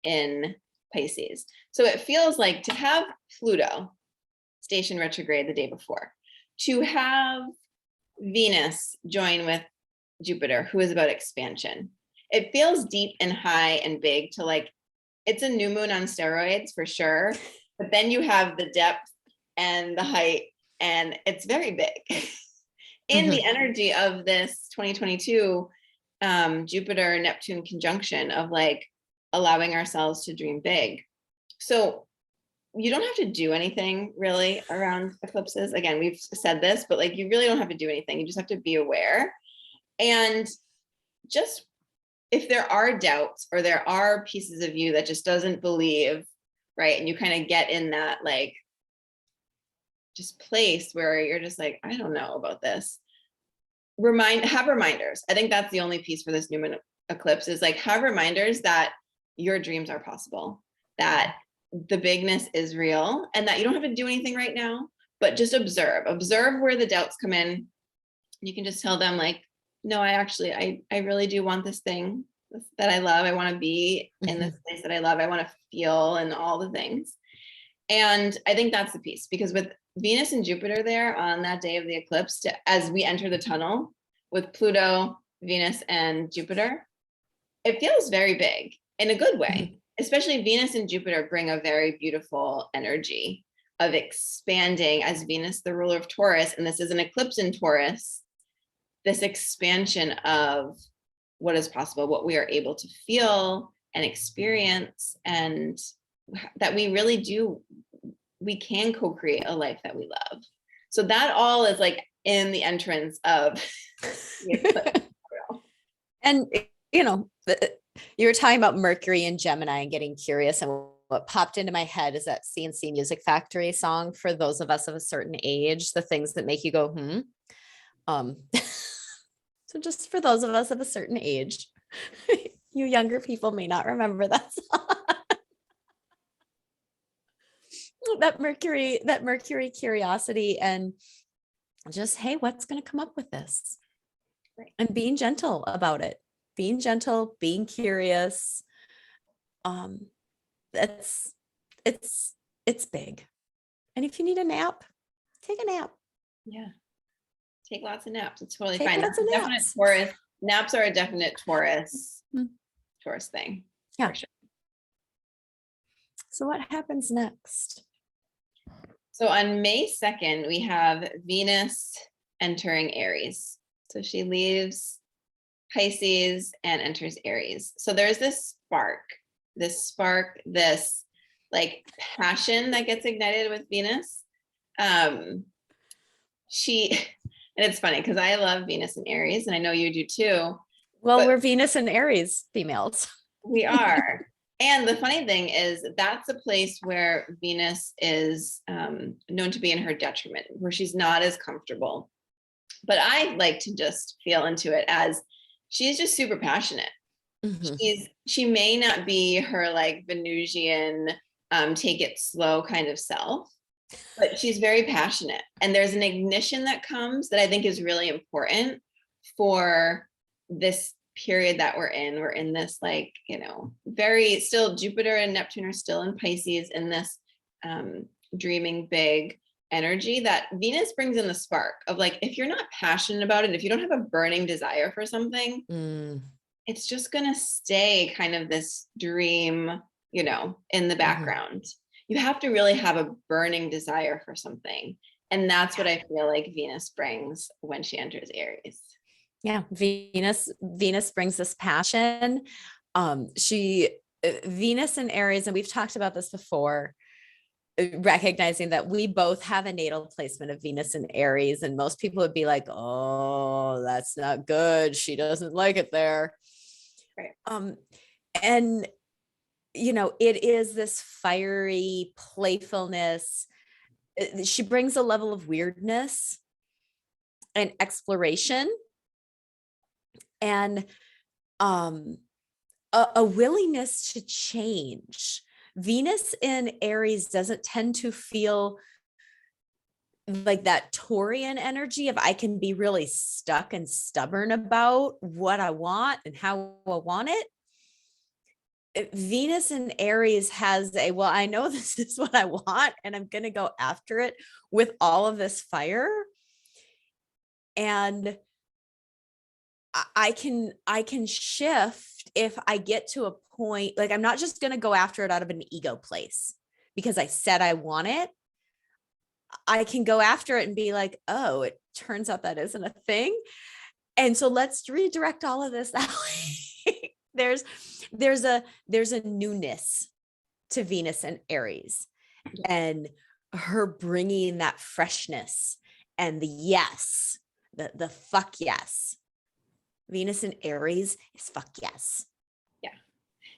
in Pisces. So it feels like to have Pluto station retrograde the day before, to have Venus join with Jupiter, who is about expansion. It feels deep and high and big, to like, it's a new moon on steroids for sure. But then you have the depth and the height, and it's very big. In the energy of this 2022 Jupiter-Neptune conjunction of like allowing ourselves to dream big. So you don't have to do anything really around eclipses. Again, we've said this, but like you really don't have to do anything. You just have to be aware. And just if there are doubts or there are pieces of you that just doesn't believe, right? And you kind of get in that like just place where you're just like, I don't know about this. Have reminders. I think that's the only piece for this new moon eclipse is like have reminders that your dreams are possible, that the bigness is real, and that you don't have to do anything right now, but just observe where the doubts come in. You can just tell them like, no, I really do want this thing that I love. I want to be in this place that I love. I want to feel and all the things. And I think that's the piece, because with Venus and Jupiter there on that day of the eclipse, as we enter the tunnel with Pluto, Venus, and Jupiter, it feels very big in a good way. Especially Venus and Jupiter bring a very beautiful energy of expanding as Venus, the ruler of Taurus, and this is an eclipse in Taurus, this expansion of what is possible, what we are able to feel and experience, and that we really do, we can co-create a life that we love. So that all is like in the entrance of the eclipse. And, you know, you were talking about Mercury and Gemini and getting curious, and what popped into my head is that CNC Music Factory song, for those of us of a certain age, the things that make you go, so just for those of us of a certain age, you younger people may not remember that song. that Mercury curiosity, and just, hey, what's going to come up with this? Right. And being gentle about it, being gentle, being curious. It's big. And if you need a nap, take a nap. Yeah. Take lots of naps. It's totally Take fine. lots of Definite naps. Taurus. Naps are a definite Taurus thing. Yeah. For sure. So what happens next? So on May 2nd, we have Venus entering Aries. So she leaves Pisces and enters Aries. So there's this spark, this like passion that gets ignited with Venus. And it's funny because I love Venus and Aries, and I know you do too. Well, we're Venus and Aries females. We are. And the funny thing is that's a place where Venus is known to be in her detriment, where she's not as comfortable. But I like to just feel into it as she's just super passionate. She may not be her like Venusian, take it slow kind of self, but she's very passionate. And there's an ignition that comes that I think is really important for this period that we're in. We're in this like, very still Jupiter and Neptune are still in Pisces in this dreaming big energy that Venus brings in the spark of like, if you're not passionate about it, if you don't have a burning desire for something, it's just going to stay kind of this dream, in the background. You have to really have a burning desire for something. And that's what I feel like Venus brings when she enters Aries. Yeah. Venus brings this passion. Venus and Aries, and we've talked about this before, recognizing that we both have a natal placement of Venus and Aries, and most people would be like, oh, that's not good. She doesn't like it there. Right. And it is this fiery playfulness. She brings a level of weirdness and exploration, and a willingness to change. Venus in Aries doesn't tend to feel like that Taurian energy of I can be really stuck and stubborn about what I want and how I want it. Venus in Aries has well, I know this is what I want, and I'm going to go after it with all of this fire. And I can shift if I get to a point, like I'm not just going to go after it out of an ego place because I said I want it. I can go after it and be like, oh, it turns out that isn't a thing. And so let's redirect all of this that way. There's a newness to Venus and Aries, and her bringing that freshness and the yes, the fuck yes. Venus and Aries is fuck yes.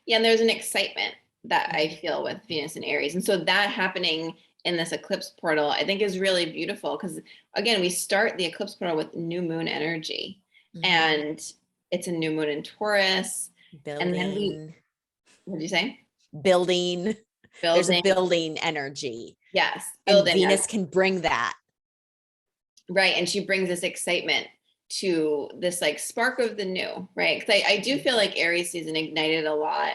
Yeah, and there's an excitement that I feel with Venus and Aries. And so that happening in this eclipse portal, I think is really beautiful because, again, we start the eclipse portal with new moon energy, and it's a new moon in Taurus. And then what did you say? Building. There's a building energy. Yes. And Venus can bring that. Right. And she brings this excitement to this like spark of the new, right? Because I do feel like Aries season ignited a lot.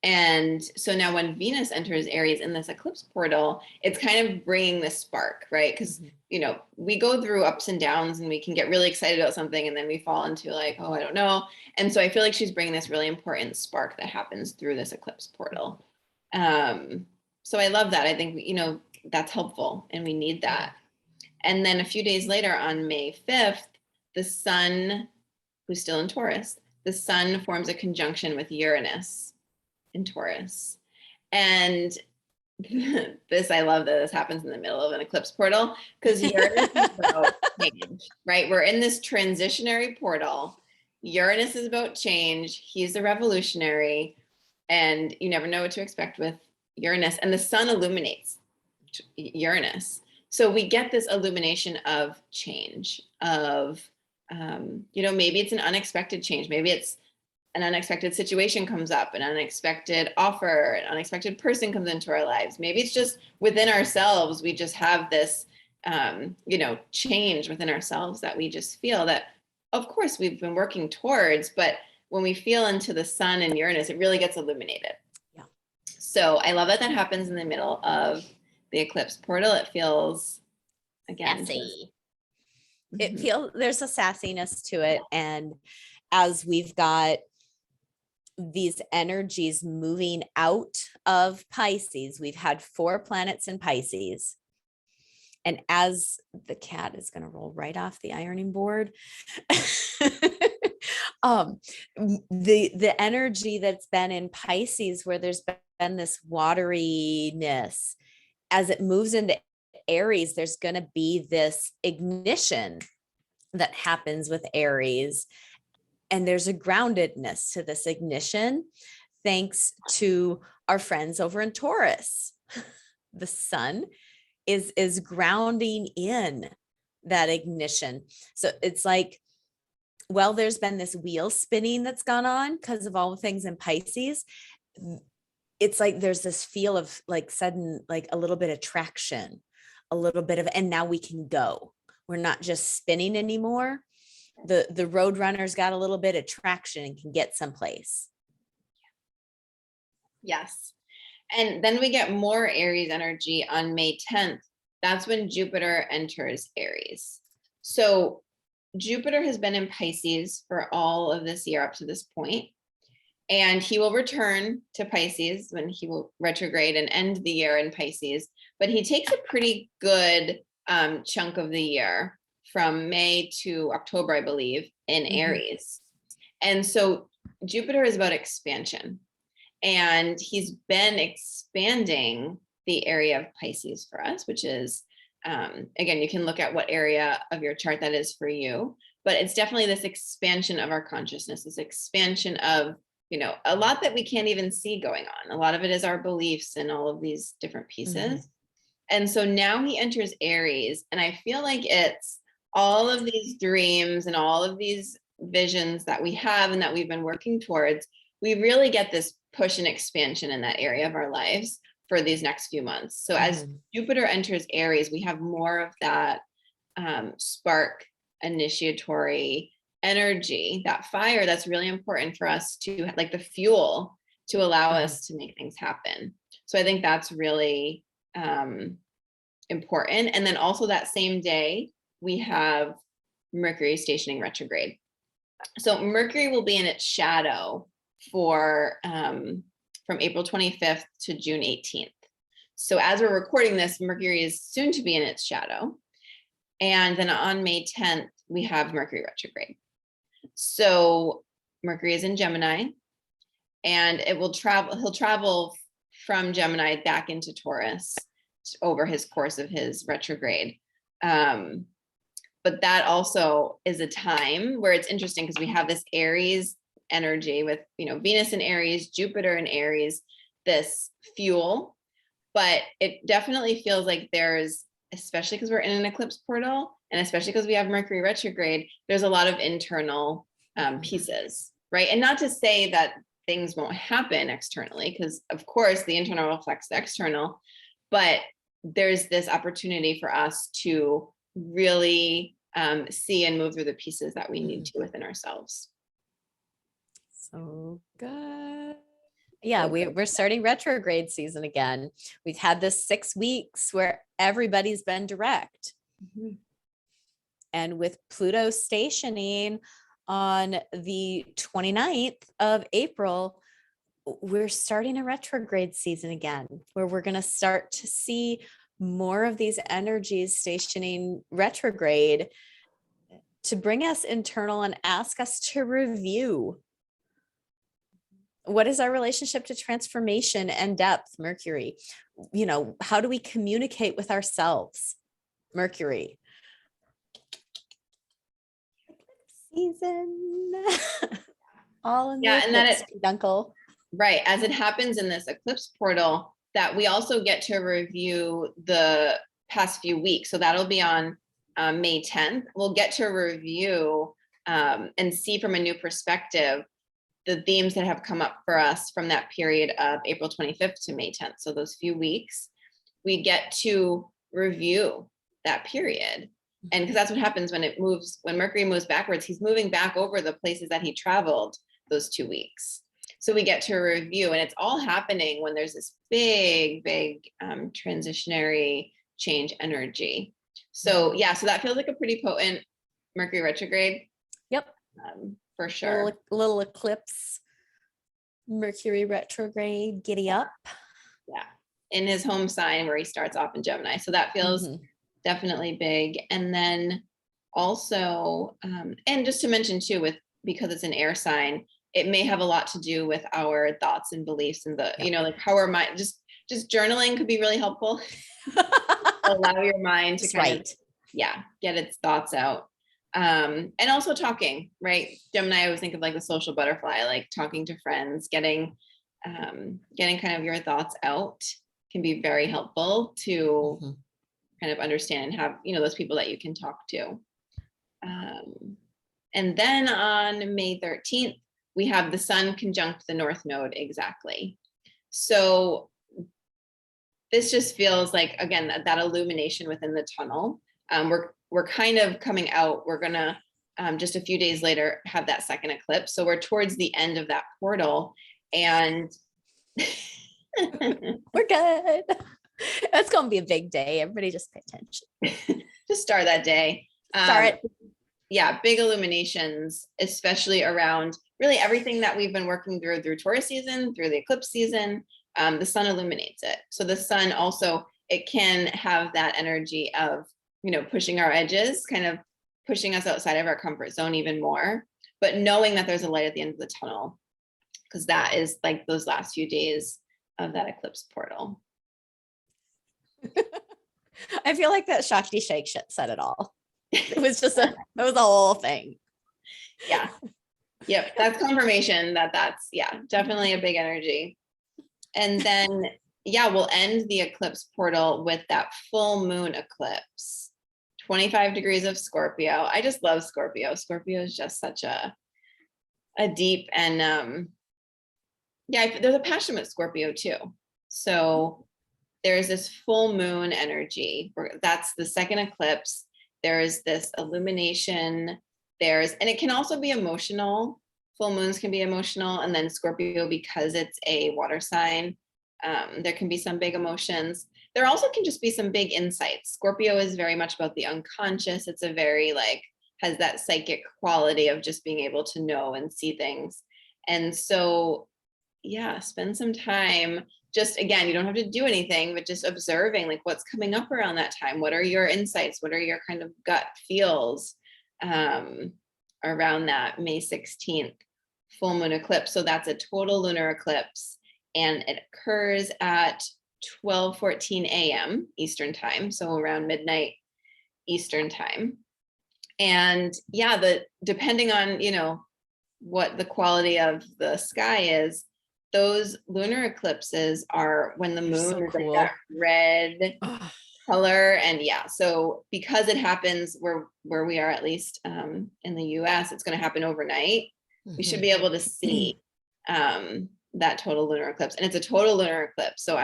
And so now when Venus enters Aries in this eclipse portal, it's kind of bringing this spark, right? Because, you know, we go through ups and downs and we can get really excited about something and then we fall into like, oh, I don't know. And so I feel like she's bringing this really important spark that happens through this eclipse portal. So I love that. I think, you know, that's helpful and we need that. And then a few days later on May 5th, the sun, who's still in Taurus, the sun forms a conjunction with Uranus in Taurus. And this, I love that this happens in the middle of an eclipse portal because Uranus is about change, right? We're in this transitionary portal. Uranus is about change. He's the revolutionary, and you never know what to expect with Uranus. And the sun illuminates Uranus. So we get this illumination of change, of, you know, maybe it's an unexpected change. Maybe it's an unexpected situation comes up, an unexpected offer, an unexpected person comes into our lives. Maybe it's just within ourselves. We just have this, you know, change within ourselves that we just feel that, of course, we've been working towards, but when we feel into the sun and Uranus, it really gets illuminated. Yeah. So I love that that happens in the middle of the eclipse portal. It feels, again, sassy. It feels, there's a sassiness to it. And as we've got these energies moving out of Pisces, we've had 4 planets in Pisces. And as the cat is going to roll right off the ironing board, the energy that's been in Pisces, where there's been this wateriness, as it moves into Aries, there's going to be this ignition that happens with Aries. And there's a groundedness to this ignition, thanks to our friends over in Taurus. The sun is grounding in that ignition. So it's like, well, there's been this wheel spinning that's gone on because of all the things in Pisces. It's like there's this feel of like sudden, like a little bit of traction, a little bit of, and now we can go. We're not just spinning anymore. The road runners got a little bit of traction and can get someplace. Yes. And then we get more Aries energy on May 10th. That's when Jupiter enters Aries. So Jupiter has been in Pisces for all of this year up to this point, and he will return to Pisces when he will retrograde and end the year in Pisces. But he takes a pretty good chunk of the year from May to October, I believe, in Aries. And so Jupiter is about expansion. And he's been expanding the area of Pisces for us, which is, again, you can look at what area of your chart that is for you, but it's definitely this expansion of our consciousness, this expansion of, you know, a lot that we can't even see going on. A lot of it is our beliefs and all of these different pieces. And so now he enters Aries, and I feel like it's all of these dreams and all of these visions that we have and that we've been working towards. We really get this push and expansion in that area of our lives for these next few months. So as Jupiter enters Aries, we have more of that spark, initiatory energy, that fire that's really important for us to, like the fuel to allow us to make things happen. So I think that's really important. And then also that same day, we have Mercury stationing retrograde. So Mercury will be in its shadow for from April 25th to June 18th. So as we're recording this, Mercury is soon to be in its shadow. And then on May 10th, we have Mercury retrograde. So Mercury is in Gemini, and it will travel, he'll travel from Gemini back into Taurus over his course of his retrograde. But that also is a time where it's interesting because we have this Aries energy with, Venus in Aries, Jupiter in Aries, this fuel, but it definitely feels like there's, especially because we're in an eclipse portal, and especially because we have Mercury retrograde, there's a lot of internal pieces, right? And not to say that things won't happen externally, because of course the internal reflects the external, but there's this opportunity for us to really see and move through the pieces that we need to within ourselves. So good. Yeah, we're starting retrograde season again. We've had this 6 weeks where everybody's been direct. Mm-hmm. And with Pluto stationing on the 29th of April, we're starting a retrograde season again, where we're going to start to see more of these energies stationing retrograde to bring us internal and ask us to review. What is our relationship to transformation and depth, Mercury? How do we communicate with ourselves, Mercury? Season. All in the and then uncle. Right. As it happens in this eclipse portal, that we also get to review the past few weeks. So that'll be on May 10th. We'll get to review and see from a new perspective the themes that have come up for us from that period of April 25th to May 10th. So those few weeks, we get to review that period. And because that's what happens when Mercury moves backwards, he's moving back over the places that he traveled those 2 weeks. So we get to review, and it's all happening when there's this big transitionary change energy. So so that feels like a pretty potent Mercury retrograde. Yep. For sure. Little eclipse, Mercury retrograde, giddy up. Yeah. In his home sign where he starts off in Gemini. So that feels definitely big. And then also, and just to mention too, because it's an air sign, it may have a lot to do with our thoughts and beliefs and like how our mind, just journaling could be really helpful. Allow your mind to get its thoughts out. And also talking, right? Gemini, I always think of like the social butterfly, like talking to friends, getting kind of your thoughts out can be very helpful to kind of understand and have, those people that you can talk to. And then on May 13th, we have the sun conjunct the North Node exactly. So this just feels like, again, that illumination within the tunnel. We're kind of coming out. We're gonna just a few days later have that second eclipse. So we're towards the end of that portal, and we're good. It's gonna be a big day. Everybody just pay attention. Just start that day. Start it. Yeah, big illuminations, especially around really everything that we've been working through Taurus season, through the eclipse season. The sun illuminates it. So the sun also, it can have that energy of, pushing our edges, kind of pushing us outside of our comfort zone even more, but knowing that there's a light at the end of the tunnel, because that is like those last few days of that eclipse portal. I feel like that Shakti Shake shit said it all. It was a whole thing. Yeah. Yep. That's confirmation that's definitely a big energy. And then, we'll end the eclipse portal with that full moon eclipse, 25 degrees of Scorpio. I just love Scorpio. Scorpio is just such a deep and, there's a passion with Scorpio too. So there's this full moon energy. That's the second eclipse. There is this illumination. And it can also be emotional. Full moons can be emotional. And then Scorpio, because it's a water sign, there can be some big emotions. There also can just be some big insights. Scorpio is very much about the unconscious. It's a very has that psychic quality of just being able to know and see things. And so, spend some time. Just again, you don't have to do anything, but just observing what's coming up around that time. What are your insights? What are your kind of gut feels around that May 16th full moon eclipse? So that's a total lunar eclipse. and it occurs at 12:14 a.m. Eastern time, so around midnight Eastern time. And yeah, depending on, what the quality of the sky is, those lunar eclipses are when the moon so is cool. like that red color. And yeah, so because it happens where we are, at least in the US, it's going to happen overnight. We should be able to see that total lunar eclipse, and it's a total lunar eclipse. So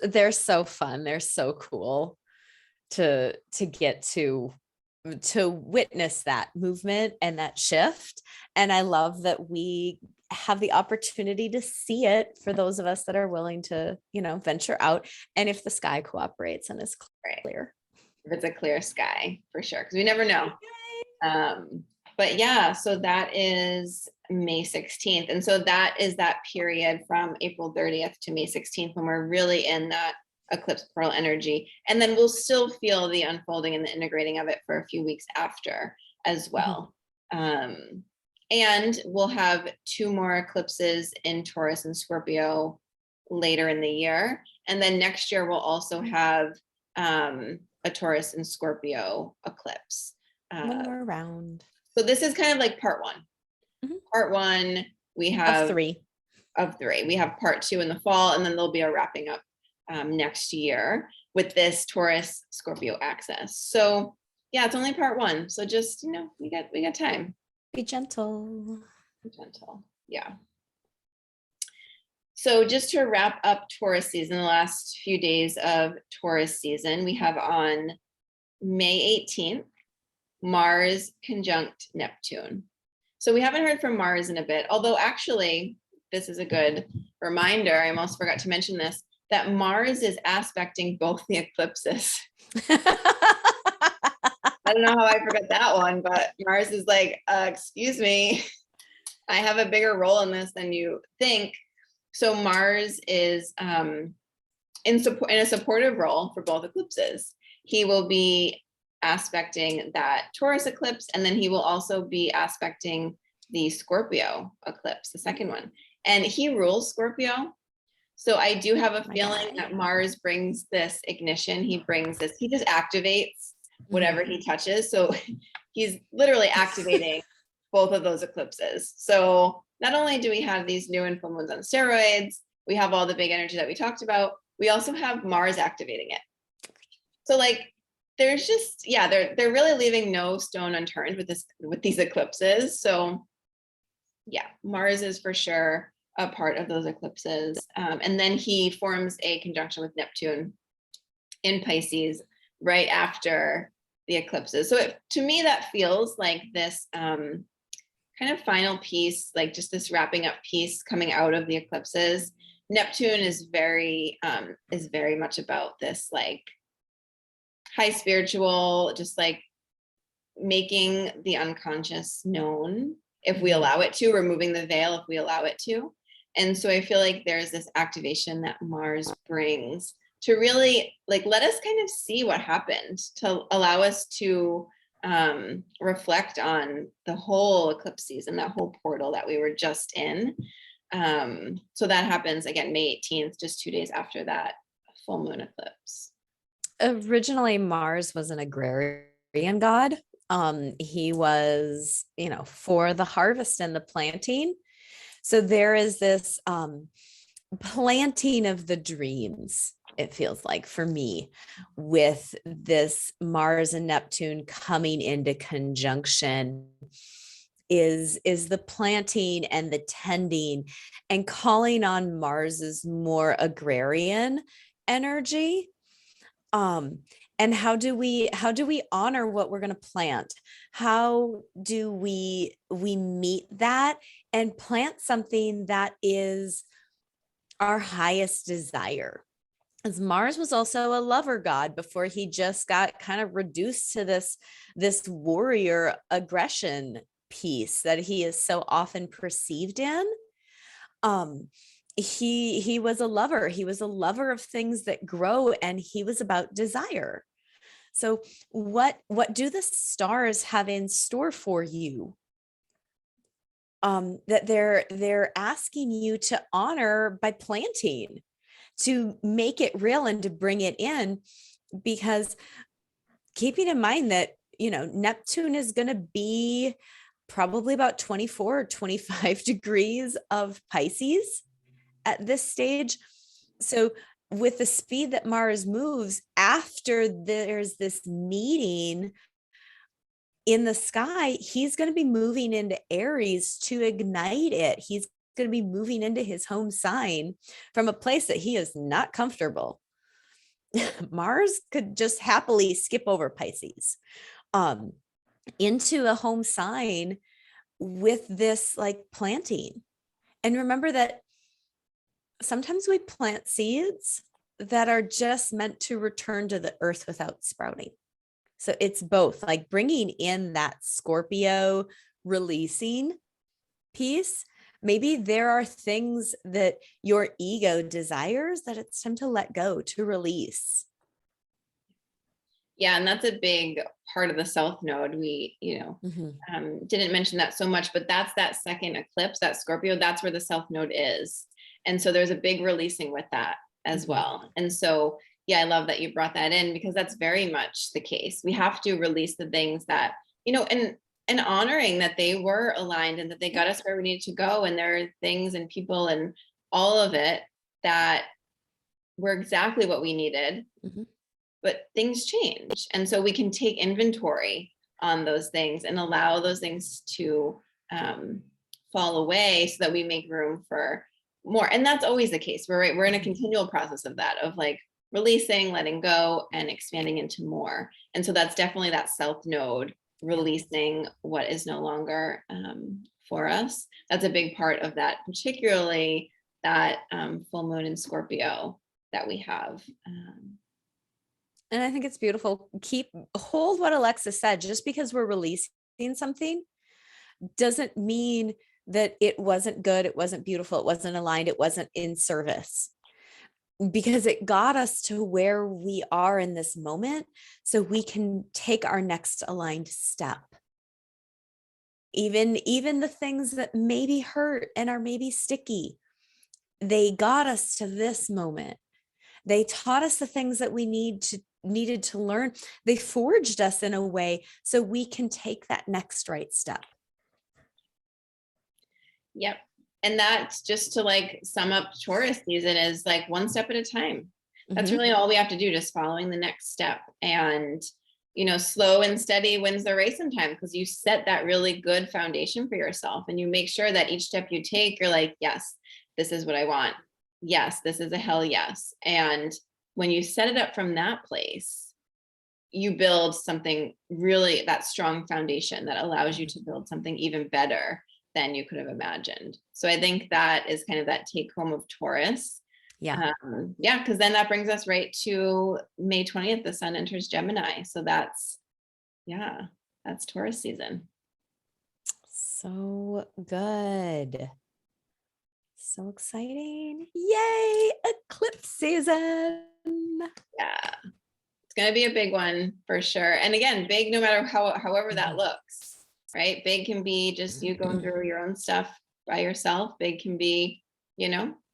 they're so fun. They're so cool to get to witness that movement and that shift. And I love that we have the opportunity to see it for those of us that are willing to, venture out. And if the sky cooperates and is clear. If it's a clear sky, for sure, because we never know. But yeah, so that is May 16th. And so that is that period from April 30th to May 16th when we're really in that eclipse portal energy. And then we'll still feel the unfolding and the integrating of it for a few weeks after as well. And we'll have 2 more eclipses in Taurus and Scorpio later in the year. And then next year we'll also have a Taurus and Scorpio eclipse. When we're around. So this is kind of like part 1. Part 1, we have of three. We have part 2 in the fall, and then there'll be a wrapping up next year with this Taurus Scorpio axis. So yeah, it's only part 1. So just, we got time. Be gentle. Be gentle. Yeah. So just to wrap up Taurus season, the last few days of Taurus season, we have on May 18th, Mars conjunct Neptune. So we haven't heard from Mars in a bit, although actually, this is a good reminder. I almost forgot to mention this, that Mars is aspecting both the eclipses. I don't know how I forgot that one, but Mars is like, excuse me, I have a bigger role in this than you think. So Mars is in a supportive role for both eclipses. He will be aspecting that Taurus eclipse, and then he will also be aspecting the Scorpio eclipse, the second one. And he rules Scorpio. So I do have a feeling that Mars brings this ignition. He just activates whatever he touches. So he's literally activating both of those eclipses. So not only do we have these new and full moons on steroids, we have all the big energy that we talked about, we also have Mars activating it. So there's just, they're really leaving no stone unturned with these eclipses. So yeah, Mars is for sure a part of those eclipses. And then he forms a conjunction with Neptune in Pisces right after the eclipses. So to me, that feels like this kind of final piece, like just this wrapping up piece coming out of the eclipses. Neptune is very much about this high spiritual, just making the unconscious known if we allow it to, removing the veil if we allow it to. And so I feel like there's this activation that Mars brings to really let us kind of see what happened, to allow us to reflect on the whole eclipse season, that whole portal that we were just in. So that happens again, May 18th, just 2 days after that full moon eclipse. Originally, Mars was an agrarian god. He was, for the harvest and the planting. So there is this planting of the dreams, it feels like for me, with this Mars and Neptune coming into conjunction is the planting and the tending and calling on Mars's more agrarian energy. And how do we honor what we're going to plant? How do we meet that and plant something that is our highest desire? As Mars was also a lover god before he just got kind of reduced to this warrior aggression piece that he is so often perceived in. He was a lover. He was a lover of things that grow, and he was about desire. So what do the stars have in store for you that they're asking you to honor by planting, to make it real and to bring it in, because keeping in mind that, Neptune is going to be probably about 24 or 25 degrees of Pisces at this stage. So with the speed that Mars moves, after there's this meeting in the sky, he's going to be moving into Aries to ignite it. He's going to be moving into his home sign from a place that he is not comfortable. Mars could just happily skip over Pisces into a home sign with this like planting. And remember that sometimes we plant seeds that are just meant to return to the earth without sprouting. So it's both, like bringing in that Scorpio releasing piece. Maybe there are things that your ego desires that it's time to let go, to release. Yeah, and that's a big part of the South Node. We, didn't mention that so much, but that's that second eclipse, that Scorpio, that's where the South Node is. And so there's a big releasing with that as well. And so, yeah, I love that you brought that in, because that's very much the case. We have to release the things that, and honoring that they were aligned and that they got us where we needed to go. And there are things and people and all of it that were exactly what we needed. But things change. And so we can take inventory on those things and allow those things to fall away so that we make room for more. And that's always the case. We're in a continual process of that, of like releasing, letting go, and expanding into more. And so that's definitely that South Node, releasing what is no longer for us. That's a big part of that, particularly that full moon in Scorpio that we have. And I think it's beautiful. Hold what Alexa said. Just because we're releasing something doesn't mean that it wasn't good, it wasn't beautiful, it wasn't aligned, it wasn't in service, because it got us to where we are in this moment so we can take our next aligned step. Even the things that maybe hurt and are maybe sticky, they got us to this moment. They taught us the things that we needed to learn. They forged us in a way so we can take that next right step. Yep. And that's just to like sum up Taurus season, is like one step at a time. That's really all we have to do, just following the next step. And, slow and steady wins the race sometimes, because you set that really good foundation for yourself and you make sure that each step you take, you're like, yes, this is what I want. Yes, this is a hell yes. And when you set it up from that place, you build something really, that strong foundation that allows you to build something even better than you could have imagined. So I think that is kind of that take home of Taurus. Yeah. Because then that brings us right to May 20th, the sun enters Gemini. So that's Taurus season. So good. So exciting. Yay, eclipse season. Yeah, it's going to be a big one for sure. And again, big no matter however that looks, right? Big can be just you going through your own stuff by yourself. Big can be,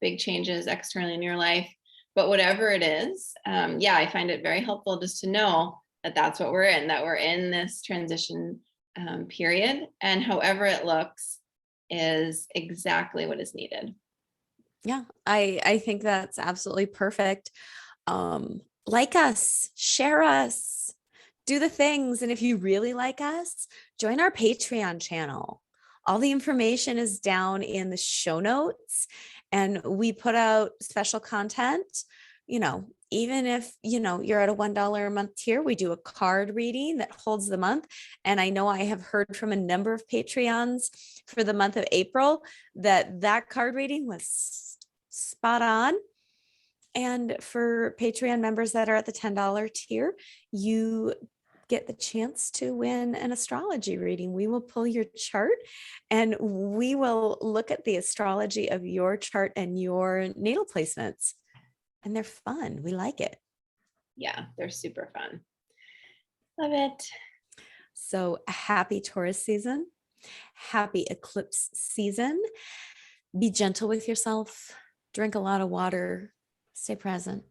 big changes externally in your life. But whatever it is, I find it very helpful just to know that that's what we're in, that we're in this transition period. And however it looks is exactly what is needed. Yeah, I think that's absolutely perfect. Like us, share us, do the things. And if you really like us, join our Patreon channel. All the information is down in the show notes, and we put out special content. Even if, you're at a $1 a month tier, we do a card reading that holds the month. And I know I have heard from a number of Patreons for the month of April that card reading was spot on. And for Patreon members that are at the $10 tier, you get the chance to win an astrology reading. We will pull your chart and we will look at the astrology of your chart and your natal placements. And they're fun. We like it. Yeah, they're super fun. Love it. So happy Taurus season. Happy eclipse season. Be gentle with yourself. Drink a lot of water. Stay present.